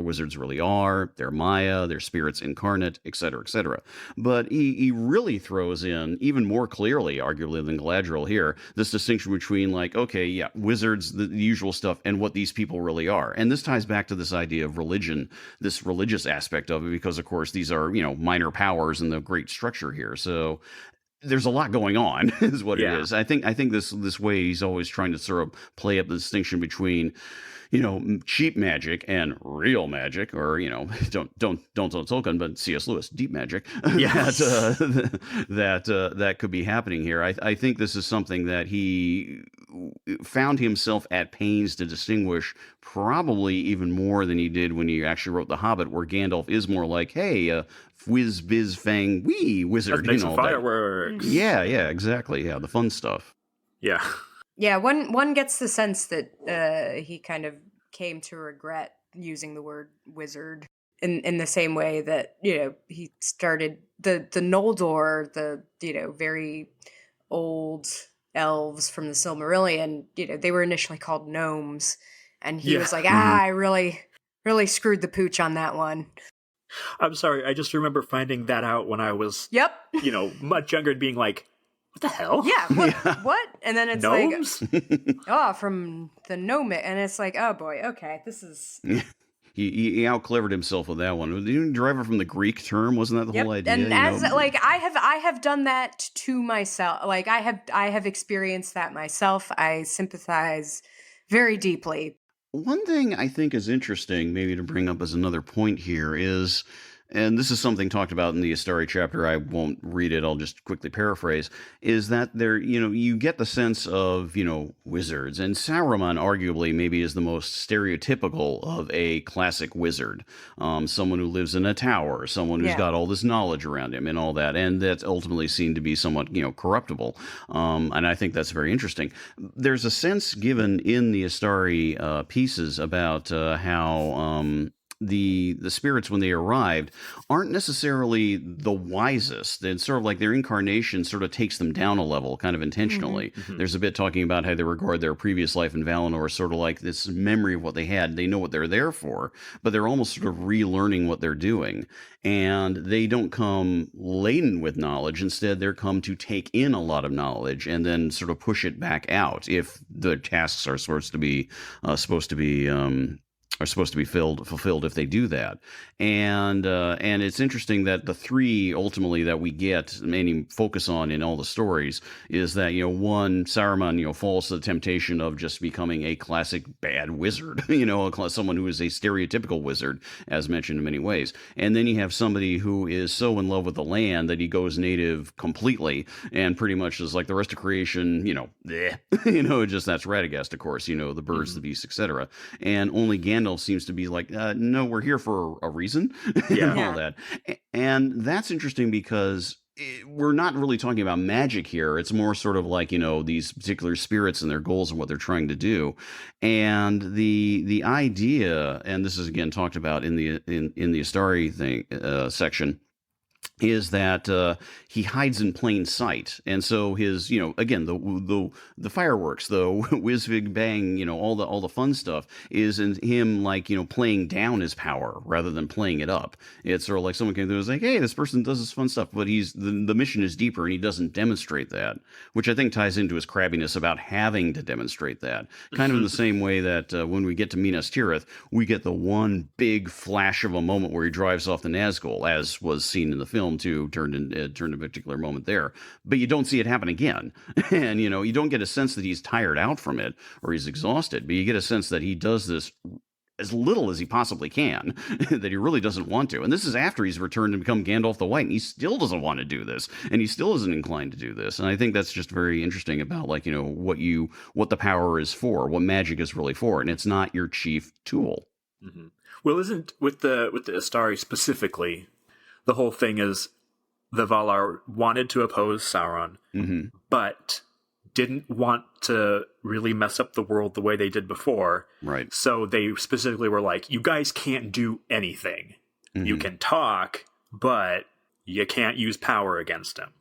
wizards really are, their Maya, their spirits incarnate, etc., etc. But he really throws in, even more clearly, arguably, than Galadriel here, this distinction between, like, okay, yeah, wizards, the usual stuff, and what these people really are. And this ties back to this idea of religion, this religious aspect of it, because, of course, these are, minor powers in the great structure here. So there's a lot going on, is what it is. I think this way he's always trying to sort of play up the distinction between, cheap magic and real magic, or don't Tolkien, but C.S. Lewis, deep magic. Yes. that could be happening here. I think this is something that he found himself at pains to distinguish, probably even more than he did when he actually wrote The Hobbit, where Gandalf is more like, hey, whiz biz fang wee wizard, Let's make some fireworks. Yeah, exactly. Yeah, the fun stuff. Yeah. Yeah, one gets the sense that he kind of came to regret using the word wizard in the same way that, he started the Noldor, the, very old elves from the Silmarillion, they were initially called gnomes, and he was like, I really screwed the pooch on that one. I'm sorry, I just remember finding that out when I was, much younger, and being like, what the hell? Yeah, what? And then it's Gnomes? like, from the gnomic, and it's like, oh boy, okay, this is... He out-clevered himself with that one. Didn't you derive it from the Greek term? Wasn't that the whole idea? And I have done that to myself. Like, I have experienced that myself. I sympathize very deeply. One thing I think is interesting, maybe to bring up as another point here, is and this is something talked about in the Astari chapter. I won't read it. I'll just quickly paraphrase. Is that there, you get the sense of, wizards, and Sauron arguably maybe is the most stereotypical of a classic wizard. Someone who lives in a tower, someone who's Yeah. got all this knowledge around him and all that, and that's ultimately seen to be somewhat, corruptible. And I think that's very interesting. There's a sense given in the Astari pieces about how the spirits, when they arrived, aren't necessarily the wisest. It's sort of like their incarnation sort of takes them down a level, kind of intentionally. There's a bit talking about how they regard their previous life in Valinor sort of like this memory of what they had. They know what they're there for, but they're almost sort of relearning what they're doing. And they don't come laden with knowledge. Instead, they're come to take in a lot of knowledge and then sort of push it back out if the tasks are supposed to be fulfilled if they do that. And it's interesting that the three ultimately that we get mainly focus on in all the stories is that, one, Saruman, falls to the temptation of just becoming a classic bad wizard, someone who is a stereotypical wizard, as mentioned in many ways. And then you have somebody who is so in love with the land that he goes native completely and pretty much is like the rest of creation, bleh, just that's Radagast, of course, the birds, the beasts, etc. And only Gandalf seems to be like, no, we're here for a reason, Yeah. and all that. And that's interesting because we're not really talking about magic here. It's more sort of like, these particular spirits and their goals and what they're trying to do. And the idea, and this is again talked about in the Astari section, is that he hides in plain sight, and so his, again, the fireworks, the whiz big bang, all the fun stuff is in him, like, playing down his power rather than playing it up. It's sort of like someone came through and was like, hey, this person does this fun stuff, but the mission is deeper, and he doesn't demonstrate that, which I think ties into his crabbiness about having to demonstrate that, kind of in the same way that when we get to Minas Tirith, we get the one big flash of a moment where he drives off the Nazgul, as was seen in the film too, turned a particular moment there, but you don't see it happen again. And you don't get a sense that he's tired out from it or he's exhausted, but you get a sense that he does this as little as he possibly can, that he really doesn't want to. And this is after he's returned and become Gandalf the White, and he still doesn't want to do this, and he still isn't inclined to do this. And I think that's just very interesting about, like, what the power is for, what magic is really for, and it's not your chief tool. Mm-hmm. Well, isn't with the Astari specifically, the whole thing is the Valar wanted to oppose Sauron, but didn't want to really mess up the world the way they did before. Right. So they specifically were like, you guys can't do anything. You can talk, but you can't use power against him.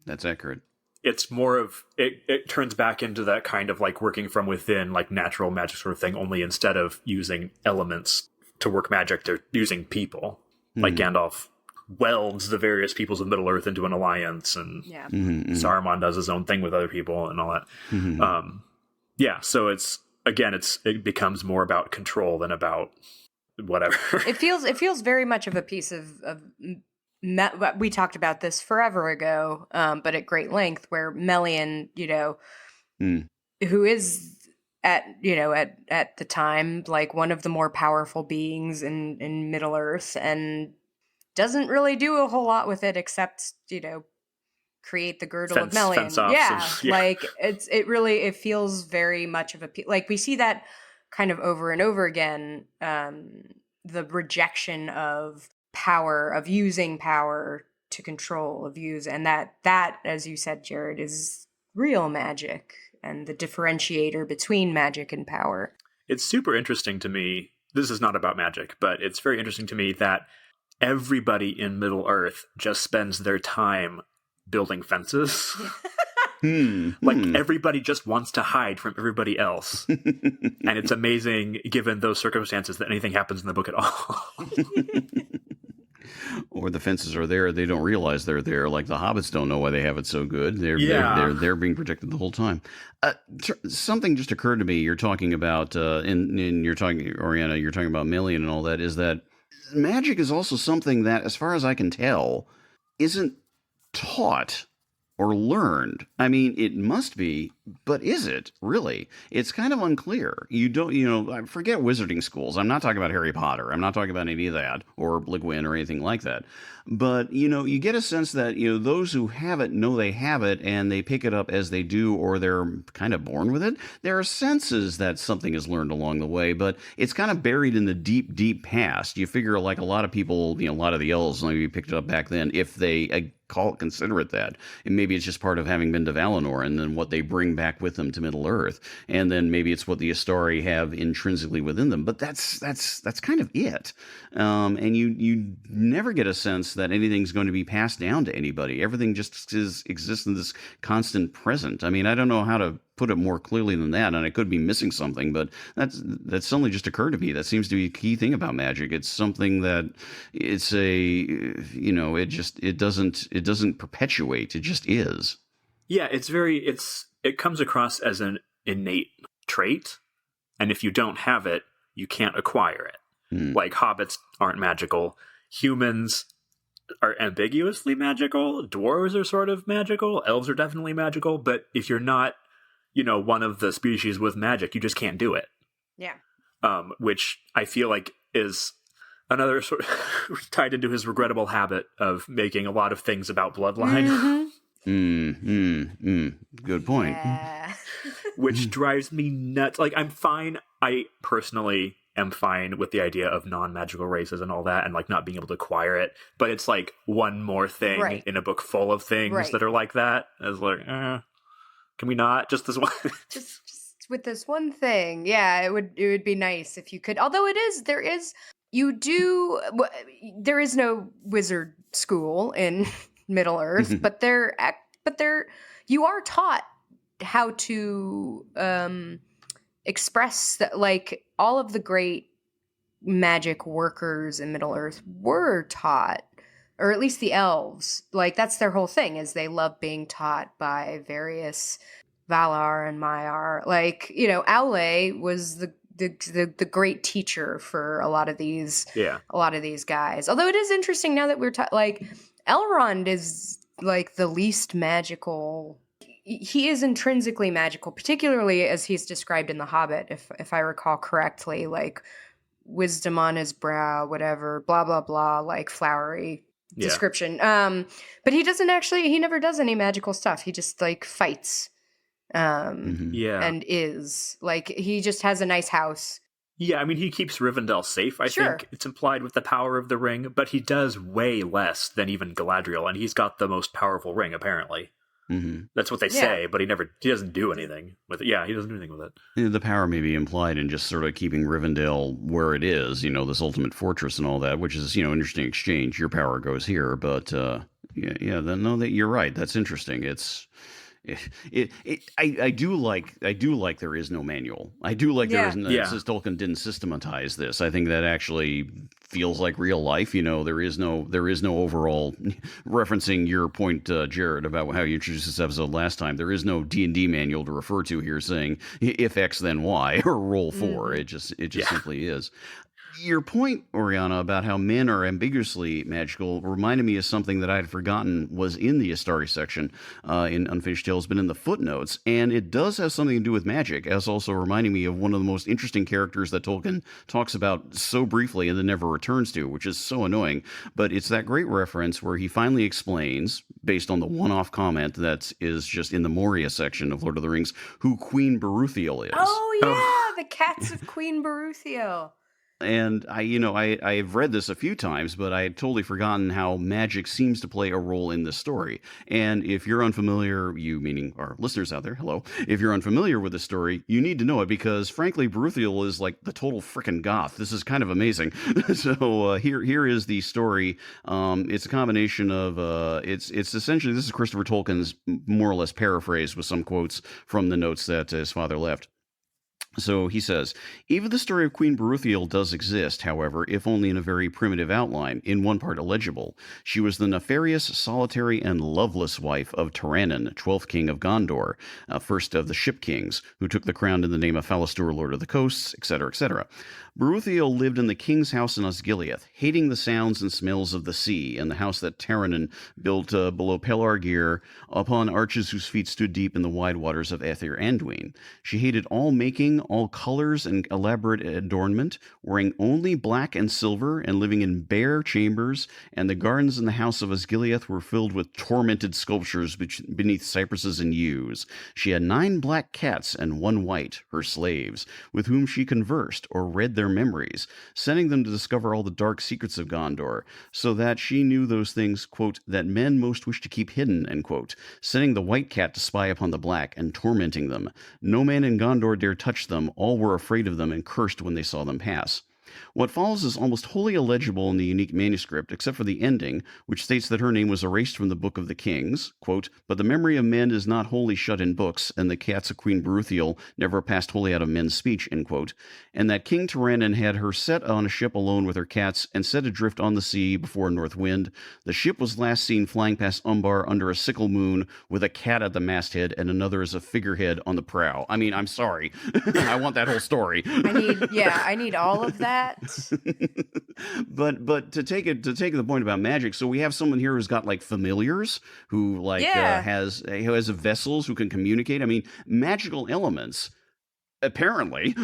That's accurate. It's more of, it turns back into that kind of like working from within, like natural magic sort of thing, only instead of using elements to work magic, they're using people. Like Gandalf welds the various peoples of Middle-earth into an alliance, and Saruman does his own thing with other people and all that. So it becomes more about control than about whatever. It feels very much of a piece of we talked about this forever ago, but at great length, where Melian, who is at the time like one of the more powerful beings in Middle Earth, and doesn't really do a whole lot with it except create the girdle of Melian. Like it feels very much of a like we see that kind of over and over again, the rejection of power, of using power to control, and that as you said, Jared, is real magic and the differentiator between magic and power. It's super interesting to me. This is not about magic, but it's very interesting to me that everybody in Middle-earth just spends their time building fences. Everybody just wants to hide from everybody else. And it's amazing, given those circumstances, that anything happens in the book at all. Or the fences are there, they don't realize they're there. Like the hobbits don't know why they have it so good. They're being protected the whole time. Something just occurred to me. You're talking about Oriana, you're talking about Melian and all that, is that magic is also something that, as far as I can tell, isn't taught or learned? I mean, it must be, but is it really? It's kind of unclear. You don't, I forget wizarding schools. I'm not talking about Harry Potter. I'm not talking about any of that, or Le Guin, or anything like that. But, you get a sense that, those who have it know they have it, and they pick it up as they do, or they're kind of born with it. There are senses that something is learned along the way, but it's kind of buried in the deep, deep past. You figure, like, a lot of people, a lot of the elves maybe picked it up back then, if they consider it that. And maybe it's just part of having been to Valinor, and then what they bring back with them to Middle Earth. And then maybe it's what the Astari have intrinsically within them. But that's kind of it. And you never get a sense that anything's going to be passed down to anybody. Everything just exists in this constant present. I mean, I don't know how to put it more clearly than that, and I could be missing something, but that's suddenly just occurred to me. That seems to be a key thing about magic. It's something that it's it doesn't perpetuate. It just is. Yeah, it comes across as an innate trait, and if you don't have it, you can't acquire it. Like, hobbits aren't magical. Humans are ambiguously magical. Dwarves are sort of magical. Elves are definitely magical. But if you're not, one of the species with magic, you just can't do it. Yeah. Which I feel like is another sort of tied into his regrettable habit of making a lot of things about bloodline. Good point. Yeah. Which drives me nuts. Like, I'm fine. I personally am fine with the idea of non-magical races and all that, and like not being able to acquire it. But it's like one more thing in a book full of things that are like that. It's like, can we not just this one? just with this one thing. Yeah, it would be nice if you could. Although there is no wizard school in Middle Earth, but you are taught how to express that, like, all of the great magic workers in Middle Earth were taught, or at least the elves. Like, that's their whole thing, is they love being taught by various Valar and Maiar. Like, Aule was the great teacher for a lot of these guys. Although it is interesting now that we're like, Elrond is like the least magical. He is intrinsically magical, particularly as he's described in The Hobbit, if I recall correctly, like wisdom on his brow, whatever, blah, blah, blah, like flowery description. But he never does any magical stuff. He just like fights. And is like, he just has a nice house. Yeah, I mean, he keeps Rivendell safe, I think. It's implied with the power of the ring, but he does way less than even Galadriel, and he's got the most powerful ring, apparently. That's what they say, but he doesn't do anything with it. Yeah, he doesn't do anything with it. The power may be implied in just sort of keeping Rivendell where it is, this ultimate fortress and all that, which is, an interesting exchange. Your power goes here, but you're right. That's interesting. I do like there is no manual. I do like there is no, since Tolkien didn't systematize this. I think that actually feels like real life. There is no overall, referencing your point, Jared, about how you introduced this episode last time. There is no D&D manual to refer to here saying if X then Y or roll 4. It just simply is. Your point, Oriana, about how men are ambiguously magical reminded me of something that I had forgotten was in the Astari section in Unfinished Tales, but in the footnotes, and it does have something to do with magic, as also reminding me of one of the most interesting characters that Tolkien talks about so briefly and then never returns to, which is so annoying. But it's that great reference where he finally explains, based on the one-off comment that is just in the Moria section of Lord of the Rings, who Queen Berúthiel is. Oh, yeah, the cats of Queen Berúthiel. And I've read this a few times, but I had totally forgotten how magic seems to play a role in this story. And if you're unfamiliar, you meaning our listeners out there, hello. If you're unfamiliar with the story, you need to know it because, frankly, Berúthiel is like the total frickin' goth. This is kind of amazing. So here is the story. It's a combination of it's essentially, this is Christopher Tolkien's more or less paraphrase with some quotes from the notes that his father left. So he says, even the story of Queen Berúthiel does exist, however, if only in a very primitive outline, in one part illegible. She was the nefarious, solitary, and loveless wife of Taranin, 12th king of Gondor, first of the Ship Kings, who took the crown in the name of Falastur, Lord of the Coasts, etc., etc. Berúthiel lived in the king's house in Osgiliath, hating the sounds and smells of the sea, in the house that Taranin built below Pelargir, upon arches whose feet stood deep in the wide waters of Aether Anduin. She hated all making, all colors and elaborate adornment, wearing only black and silver, and living in bare chambers, and the gardens in the house of Osgiliath were filled with tormented sculptures beneath cypresses and yews. She had 9 black cats and 1 white, her slaves, with whom she conversed or read their memories, sending them to discover all the dark secrets of Gondor, so that she knew those things, quote, that men most wish to keep hidden, end quote, sending the white cat to spy upon the black and tormenting them. No man in Gondor dared touch them, all were afraid of them and cursed when they saw them pass. What follows is almost wholly illegible in the unique manuscript, except for the ending, which states that her name was erased from the Book of the Kings, quote, but the memory of men is not wholly shut in books, and the cats of Queen Berúthiel never passed wholly out of men's speech, end quote, and that King Taranin had her set on a ship alone with her cats and set adrift on the sea before a north wind. The ship was last seen flying past Umbar under a sickle moon with a cat at the masthead and another as a figurehead on the prow. I mean, I'm sorry. I want that whole story. I need all of that. but to take the point about magic, so we have someone here who's got like familiars, who like has vessels who can communicate. I mean, magical elements apparently.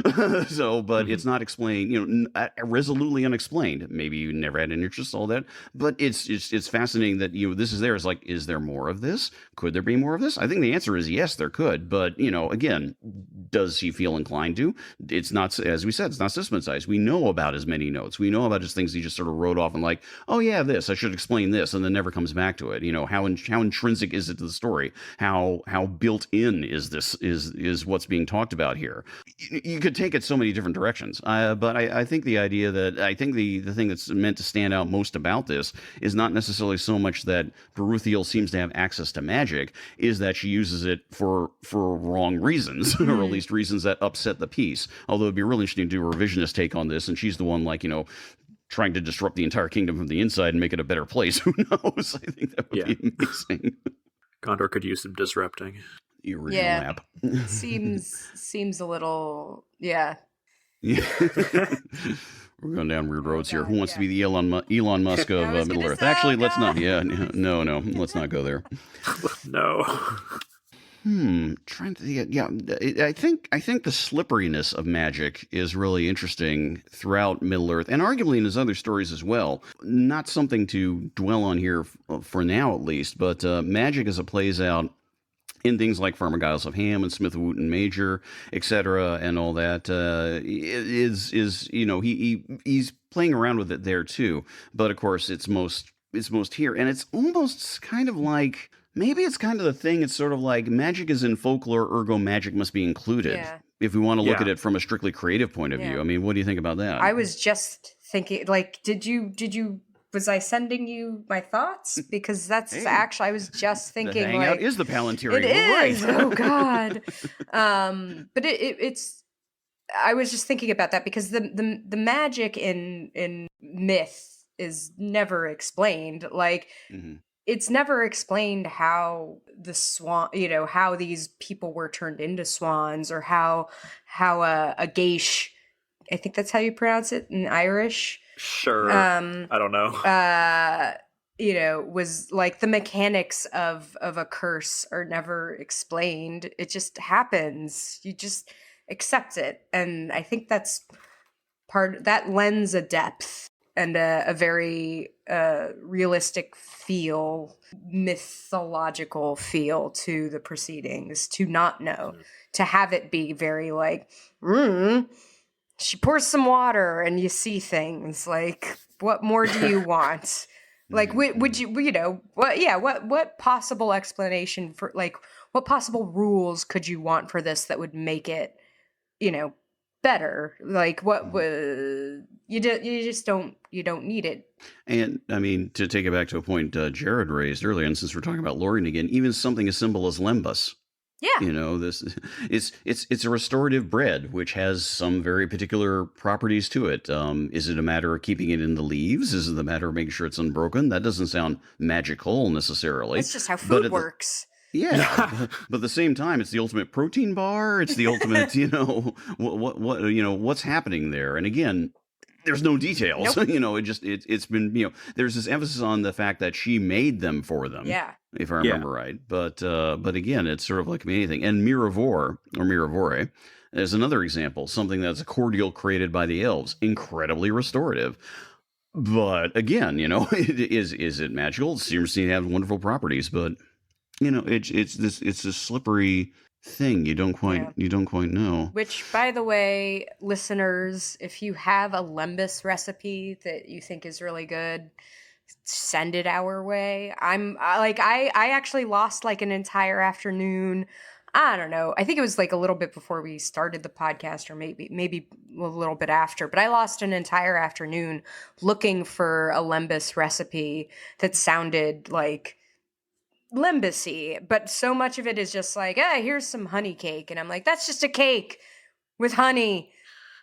So, but it's not explained, resolutely unexplained. Maybe you never had an interest, all that, but it's fascinating that, this is there. It's like, is there more of this? Could there be more of this? I think the answer is yes, there could, but again, does he feel inclined to? It's not, as we said, it's not systematized. We know about his many notes. We know about his things he just sort of wrote off and like, oh yeah, this, I should explain this, and then never comes back to it. How intrinsic is it to the story? How built in is this, is what's being talked about here? You could take it so many different directions, but I think the idea that the thing that's meant to stand out most about this is not necessarily so much that Berúthiel seems to have access to magic, is that she uses it for wrong reasons, or at least reasons that upset the piece. Although it'd be really interesting to do a revisionist take on this, and she's the one trying to disrupt the entire kingdom from the inside and make it a better place. Who knows? I think that would be amazing. Gondor could use some disrupting. The original app. seems a little, yeah. We're going down weird roads here. Who wants to be the Elon Musk of Middle Earth? Actually, let's not. Yeah, no, let's not go there. No. Trying to yeah. I think the slipperiness of magic is really interesting throughout Middle Earth, and arguably in his other stories as well. Not something to dwell on here for now, at least, but magic as it plays out in things like Farmagiles of Ham and Smith of Wootton Major, etc., and all that, he's playing around with it there too. But of course, it's most here, and it's almost kind of like, maybe it's kind of the thing. It's sort of like magic is in folklore, ergo magic must be included. Yeah. If we want to look at it from a strictly creative point of view. I mean, what do you think about that? I was just thinking, like, did you? Was I sending you my thoughts? Because that's actually, I was just thinking, the hangout is the Palantir. It is. Right. Oh God. But it's. I was just thinking about that because the magic in myth is never explained. Like, it's never explained how the swan, how these people were turned into swans, or how a geish, I think that's how you pronounce it in Irish. Sure. I don't know. Was like the mechanics of a curse are never explained. It just happens. You just accept it. And I think that's that lends a depth and a very realistic feel, mythological feel to the proceedings, to not know, to have it be very like, she pours some water and you see things. Like, what more do you want? Like, would you, what possible explanation for, like, what possible rules could you want for this that would make it, better? Like, what would, you don't need it. And I mean, to take it back to a point Jared raised earlier, and since we're talking about Lorien again, even something as simple as Lembas. Yeah. This it's a restorative bread, which has some very particular properties to it. Is it a matter of keeping it in the leaves? Is it a matter of making sure it's unbroken? That doesn't sound magical necessarally. That's just how But food at the, works. yeah, but at the same time, it's the ultimate protein bar. It's the ultimate, what's happening there. And again, there's no details. Nope. It's been, there's this emphasis on the fact that she made them for them, Yeah. if I remember right. But again, it's sort of like anything. And Miravore is another example, something that's a cordial created by the elves, incredibly restorative. But again, is it magical? It seems to have wonderful properties, but it's this slippery thing you don't quite know. Which, by the way, listeners, if you have a lembas recipe that you think is really good, send it our way. I actually lost like an entire afternoon. I don't know. I think it was like a little bit before we started the podcast, or maybe a little bit after. But I lost an entire afternoon looking for a lembas recipe that sounded like limbusy, but so much of it is just like, here's some honey cake, and I'm like, that's just a cake with honey.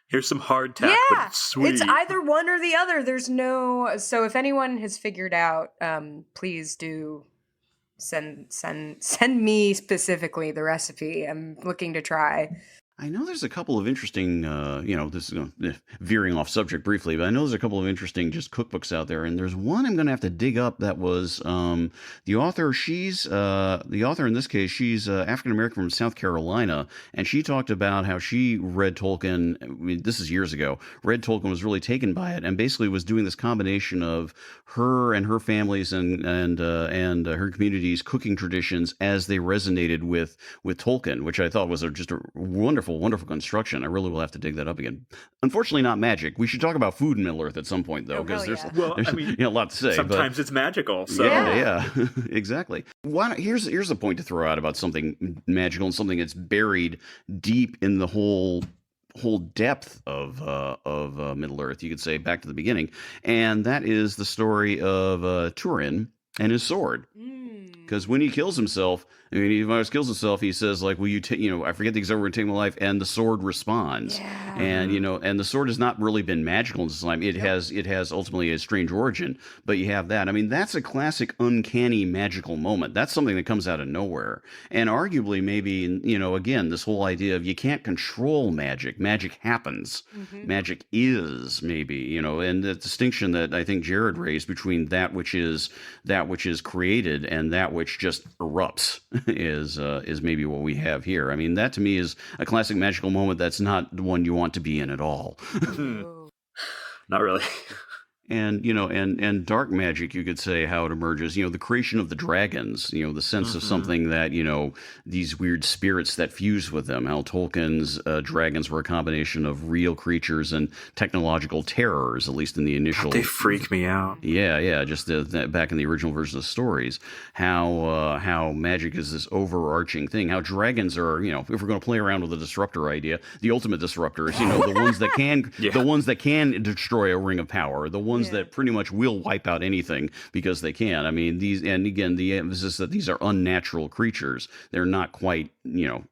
Here's some hardtack, but it's sweet. It's either one or the other. There's no. So if anyone has figured out, please do send me specifically the recipe. I'm looking to try. I know there's a couple of interesting, this is veering off subject briefly, but I know there's a couple of interesting just cookbooks out there, and there's one I'm going to have to dig up that was the author. The author in this case, she's African American from South Carolina, and she talked about how she read Tolkien. I mean, this is years ago. Read Tolkien, was really taken by it, and basically was doing this combination of her and her families and her community's cooking traditions as they resonated with Tolkien, which I thought was just a wonderful construction. I really will have to dig that up again. Unfortunately, not magic. We should talk about food in Middle Earth at some point, though, because there's a lot to say. Sometimes it's magical. So. Yeah, exactly. Here's a point to throw out about something magical and something that's buried deep in the whole depth of Middle Earth. You could say back to the beginning, and that is the story of Turin and his sword. Because when he kills himself, he says, like, will you take, I forget the exact word, take my life, and the sword responds. Yeah. And the sword has not really been magical in Sublime. It has ultimately a strange origin, but you have that. I mean, that's a classic uncanny magical moment. That's something that comes out of nowhere. And arguably maybe, again, this whole idea of you can't control magic. Magic happens. Mm-hmm. Magic is, maybe, and the distinction that I think Jared raised between that which is created and that which just erupts is maybe what we have here. I mean, that to me is a classic magical moment that's not the one you want to be in at all. Not really. And and dark magic, you could say, how it emerges, the creation of the dragons, the sense of something that, these weird spirits that fuse with them, how Tolkien's dragons were a combination of real creatures and technological terrors, at least in the initial. They freak me out. Yeah, just back in the original version of stories, how magic is this overarching thing, how dragons are, if we're going to play around with the disruptor idea, the ultimate disruptors, the ones that can, the ones that can destroy a ring of power, the ones that pretty much will wipe out anything because they can. I mean, and again, the emphasis that these are unnatural creatures. They're not quite, they're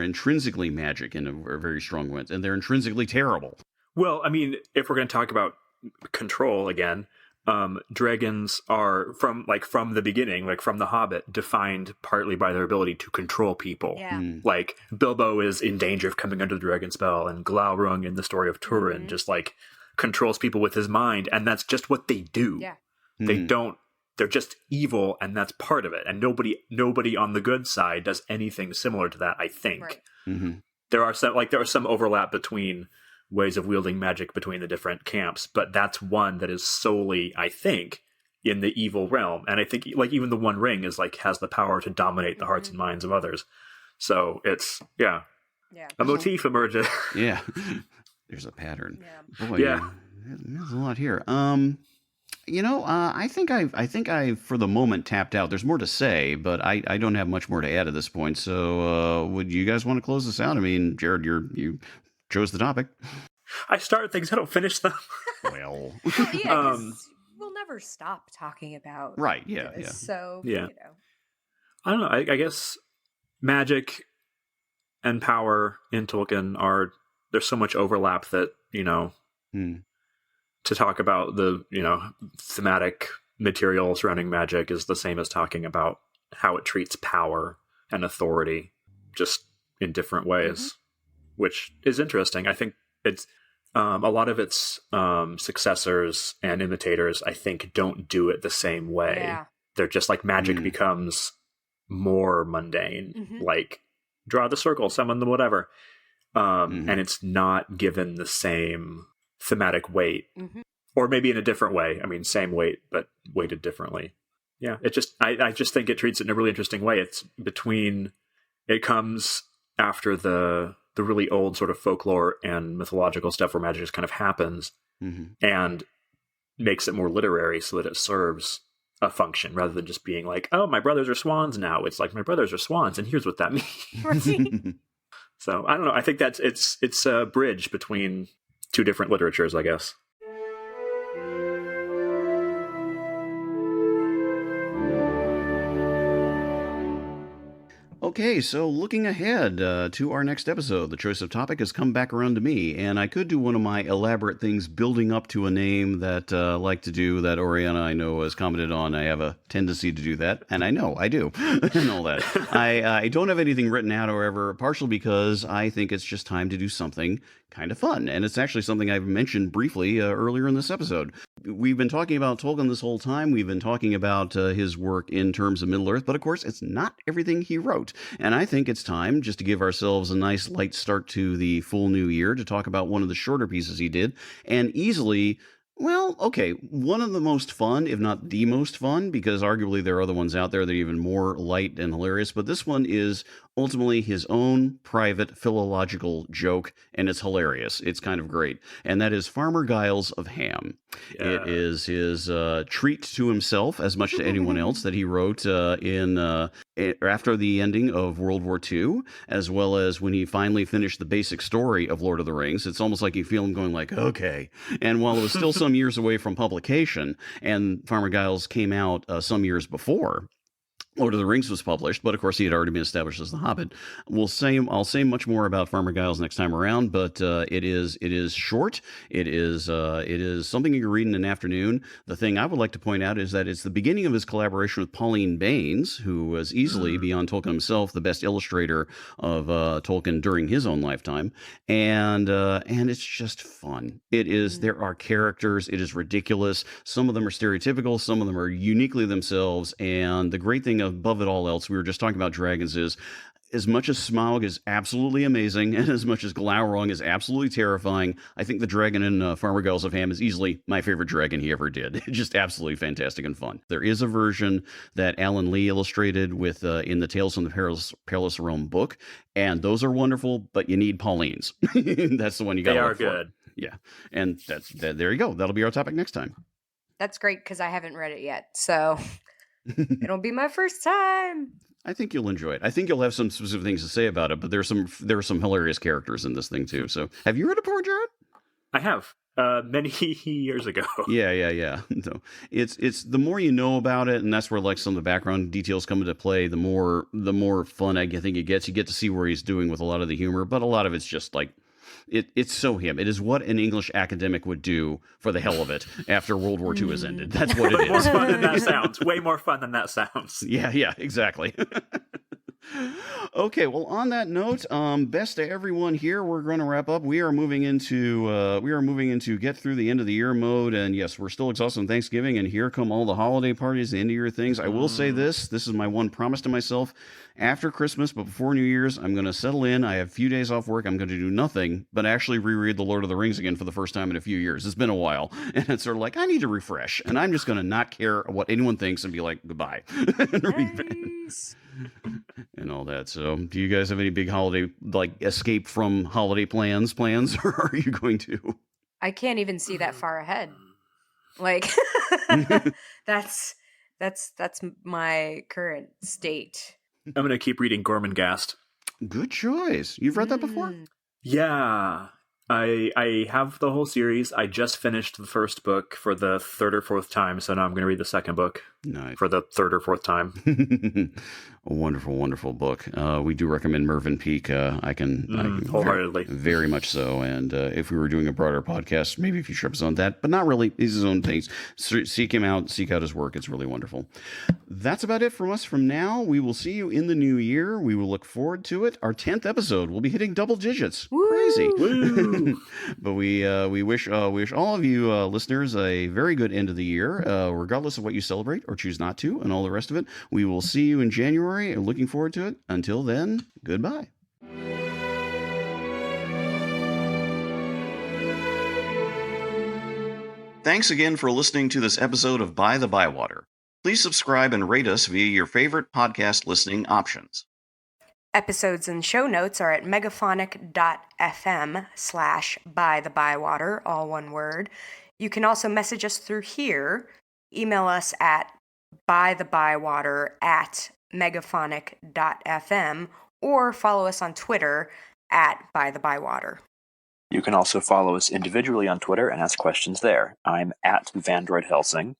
intrinsically magic in a very strong way, and they're intrinsically terrible. Well, I mean, if we're going to talk about control again, dragons are from the beginning, like from The Hobbit, defined partly by their ability to control people. Yeah. Like Bilbo is in danger of coming under the dragon spell, and Glaurung in the story of Turin just like controls people with his mind, and that's just what they do. Yeah. They're just evil, and that's part of it. And nobody on the good side does anything similar to that, I think. Right. Mm-hmm. There are some overlap between ways of wielding magic between the different camps, but that's one that is solely, I think, in the evil realm. And I think even the One Ring is has the power to dominate the hearts and minds of others. So it's a motif emerges. Yeah, there's a pattern. Yeah. Boy, there's a lot here. I think I for the moment tapped out. There's more to say, but I don't have much more to add at this point. So would you guys want to close this out? I mean, Jared, you chose the topic. I start things, I don't finish them. Well, yeah, we'll never stop talking about right. Yeah, this, yeah. So I don't know. I guess magic and power in Tolkien there's so much overlap that, to talk about the, thematic material surrounding magic is the same as talking about how it treats power and authority, just in different ways, which is interesting. I think it's a lot of its successors and imitators, I think, don't do it the same way. Yeah. They're just like magic becomes more mundane, like draw the circle, summon the whatever. And it's not given the same thematic weight, or maybe in a different way. I mean, same weight, but weighted differently. Yeah, I just think it treats it in a really interesting way. It comes after the really old sort of folklore and mythological stuff where magic just kind of happens, and makes it more literary so that it serves a function rather than just being like, oh, my brothers are swans now. It's like, my brothers are swans, and here's what that means. Right. So I don't know. I think it's a bridge between two different literatures, I guess. Okay, so looking ahead to our next episode, the choice of topic has come back around to me, and I could do one of my elaborate things building up to a name that I like to do, that Oriana, I know, has commented on. I have a tendency to do that, and I know I do, and all that. I don't have anything written out, however, partially because I think it's just time to do something kind of fun, and it's actually something I've mentioned briefly earlier in this episode. We've been talking about Tolkien this whole time. We've been talking about his work in terms of Middle-earth, but of course, it's not everything he wrote. And I think it's time, just to give ourselves a nice light start to the full new year, to talk about one of the shorter pieces he did, and easily, well, okay, one of the most fun, if not the most fun, because arguably there are other ones out there that are even more light and hilarious, but this one is ultimately his own private philological joke, and it's hilarious. It's kind of great. And that is Farmer Giles of Ham. Yeah. It is his treat to himself, as much to anyone else, that he wrote after the ending of World War II, as well as when he finally finished the basic story of Lord of the Rings. It's almost like you feel him going like, okay. And while it was still some years away from publication, and Farmer Giles came out some years before Lord of the Rings was published, but of course he had already been established as The Hobbit. I'll say much more about Farmer Giles next time around, but it is short. It is something you can read in an afternoon. The thing I would like to point out is that it's the beginning of his collaboration with Pauline Baynes, who was easily, beyond Tolkien himself, the best illustrator of Tolkien during his own lifetime, and it's just fun. It is. There are characters. It is ridiculous. Some of them are stereotypical. Some of them are uniquely themselves. And the great thing above it all else, we were just talking about dragons, is as much as Smaug is absolutely amazing and as much as Glaurung is absolutely terrifying, I think the dragon in Farmer Giles of Ham is easily my favorite dragon he ever did. It's just absolutely fantastic and fun. There is a version that Alan Lee illustrated with in the Tales from the Perilous Realm book, and those are wonderful, but you need Pauline's. That's the one you got to look for. They are good. Yeah, and there you go. That'll be our topic next time. That's great, because I haven't read it yet, so it'll be my first time. I think you'll enjoy it. I think you'll have some specific things to say about it, but there are some hilarious characters in this thing too. So, have you read it before, Jared? I have many years ago. Yeah. So it's the more you know about it, and that's where like some of the background details come into play. The more fun I think it gets. You get to see where he's doing with a lot of the humor, but a lot of it's just like. It's so him. It is what an English academic would do for the hell of it after World War II has ended. That's what it is. More fun than that sounds. Way more fun than that sounds. Yeah, exactly. Okay, well, on that note, best to everyone here. We're going to wrap up. We are moving into get through the end of the year mode, and yes, we're still exhausted on Thanksgiving, and here come all the holiday parties, the end of year things. I will say this is my one promise to myself. After Christmas, but before New Year's, I'm going to settle in. I have a few days off work. I'm going to do nothing but actually reread The Lord of the Rings again for the first time in a few years. It's been a while, and it's sort of like, I need to refresh, and I'm just going to not care what anyone thinks and be like, goodbye. Nice. And all that. So, do you guys have any big holiday, like, escape from holiday plans, or are you going to? I can't even see that far ahead. Like, that's my current state. I'm going to keep reading Gormenghast. Good choice. You've read that before? Yeah. I have the whole series. I just finished the first book for the third or fourth time, so now I'm going to read the second book. Nice. for the third or fourth time. A wonderful, wonderful book. We do recommend Mervyn Peake. I can wholeheartedly. very much so. And if we were doing a broader podcast, maybe a future episode on that, but not really. He's his own things. Seek him out. Seek out his work. It's really wonderful. That's about it from us from now. We will see you in the new year. We will look forward to it. Our 10th episode will be hitting double digits. Woo! Crazy. Woo! But we wish all of you listeners a very good end of the year, regardless of what you celebrate or choose not to, and all the rest of it. We will see you in January. And looking forward to it. Until then, goodbye. Thanks again for listening to this episode of By-The-Bywater. Please subscribe and rate us via your favorite podcast listening options. Episodes and show notes are at megaphonic.fm/bythebywater, all one word. You can also message us through here. Email us at bythebywater@megaphonic.fm or follow us on Twitter at By-The-Bywater. You can also follow us individually on Twitter and ask questions there. I'm at Vandroid Helsing.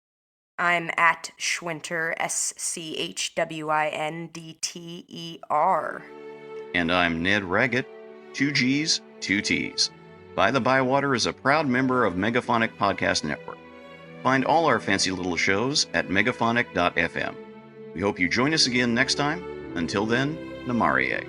I'm at Schwinter, SCHWINDTER. And I'm Ned Raggett, 2 G's, 2 T's. By-The-Bywater is a proud member of Megaphonic Podcast Network. Find all our fancy little shows at megaphonic.fm. We hope you join us again next time. Until then, Namarie.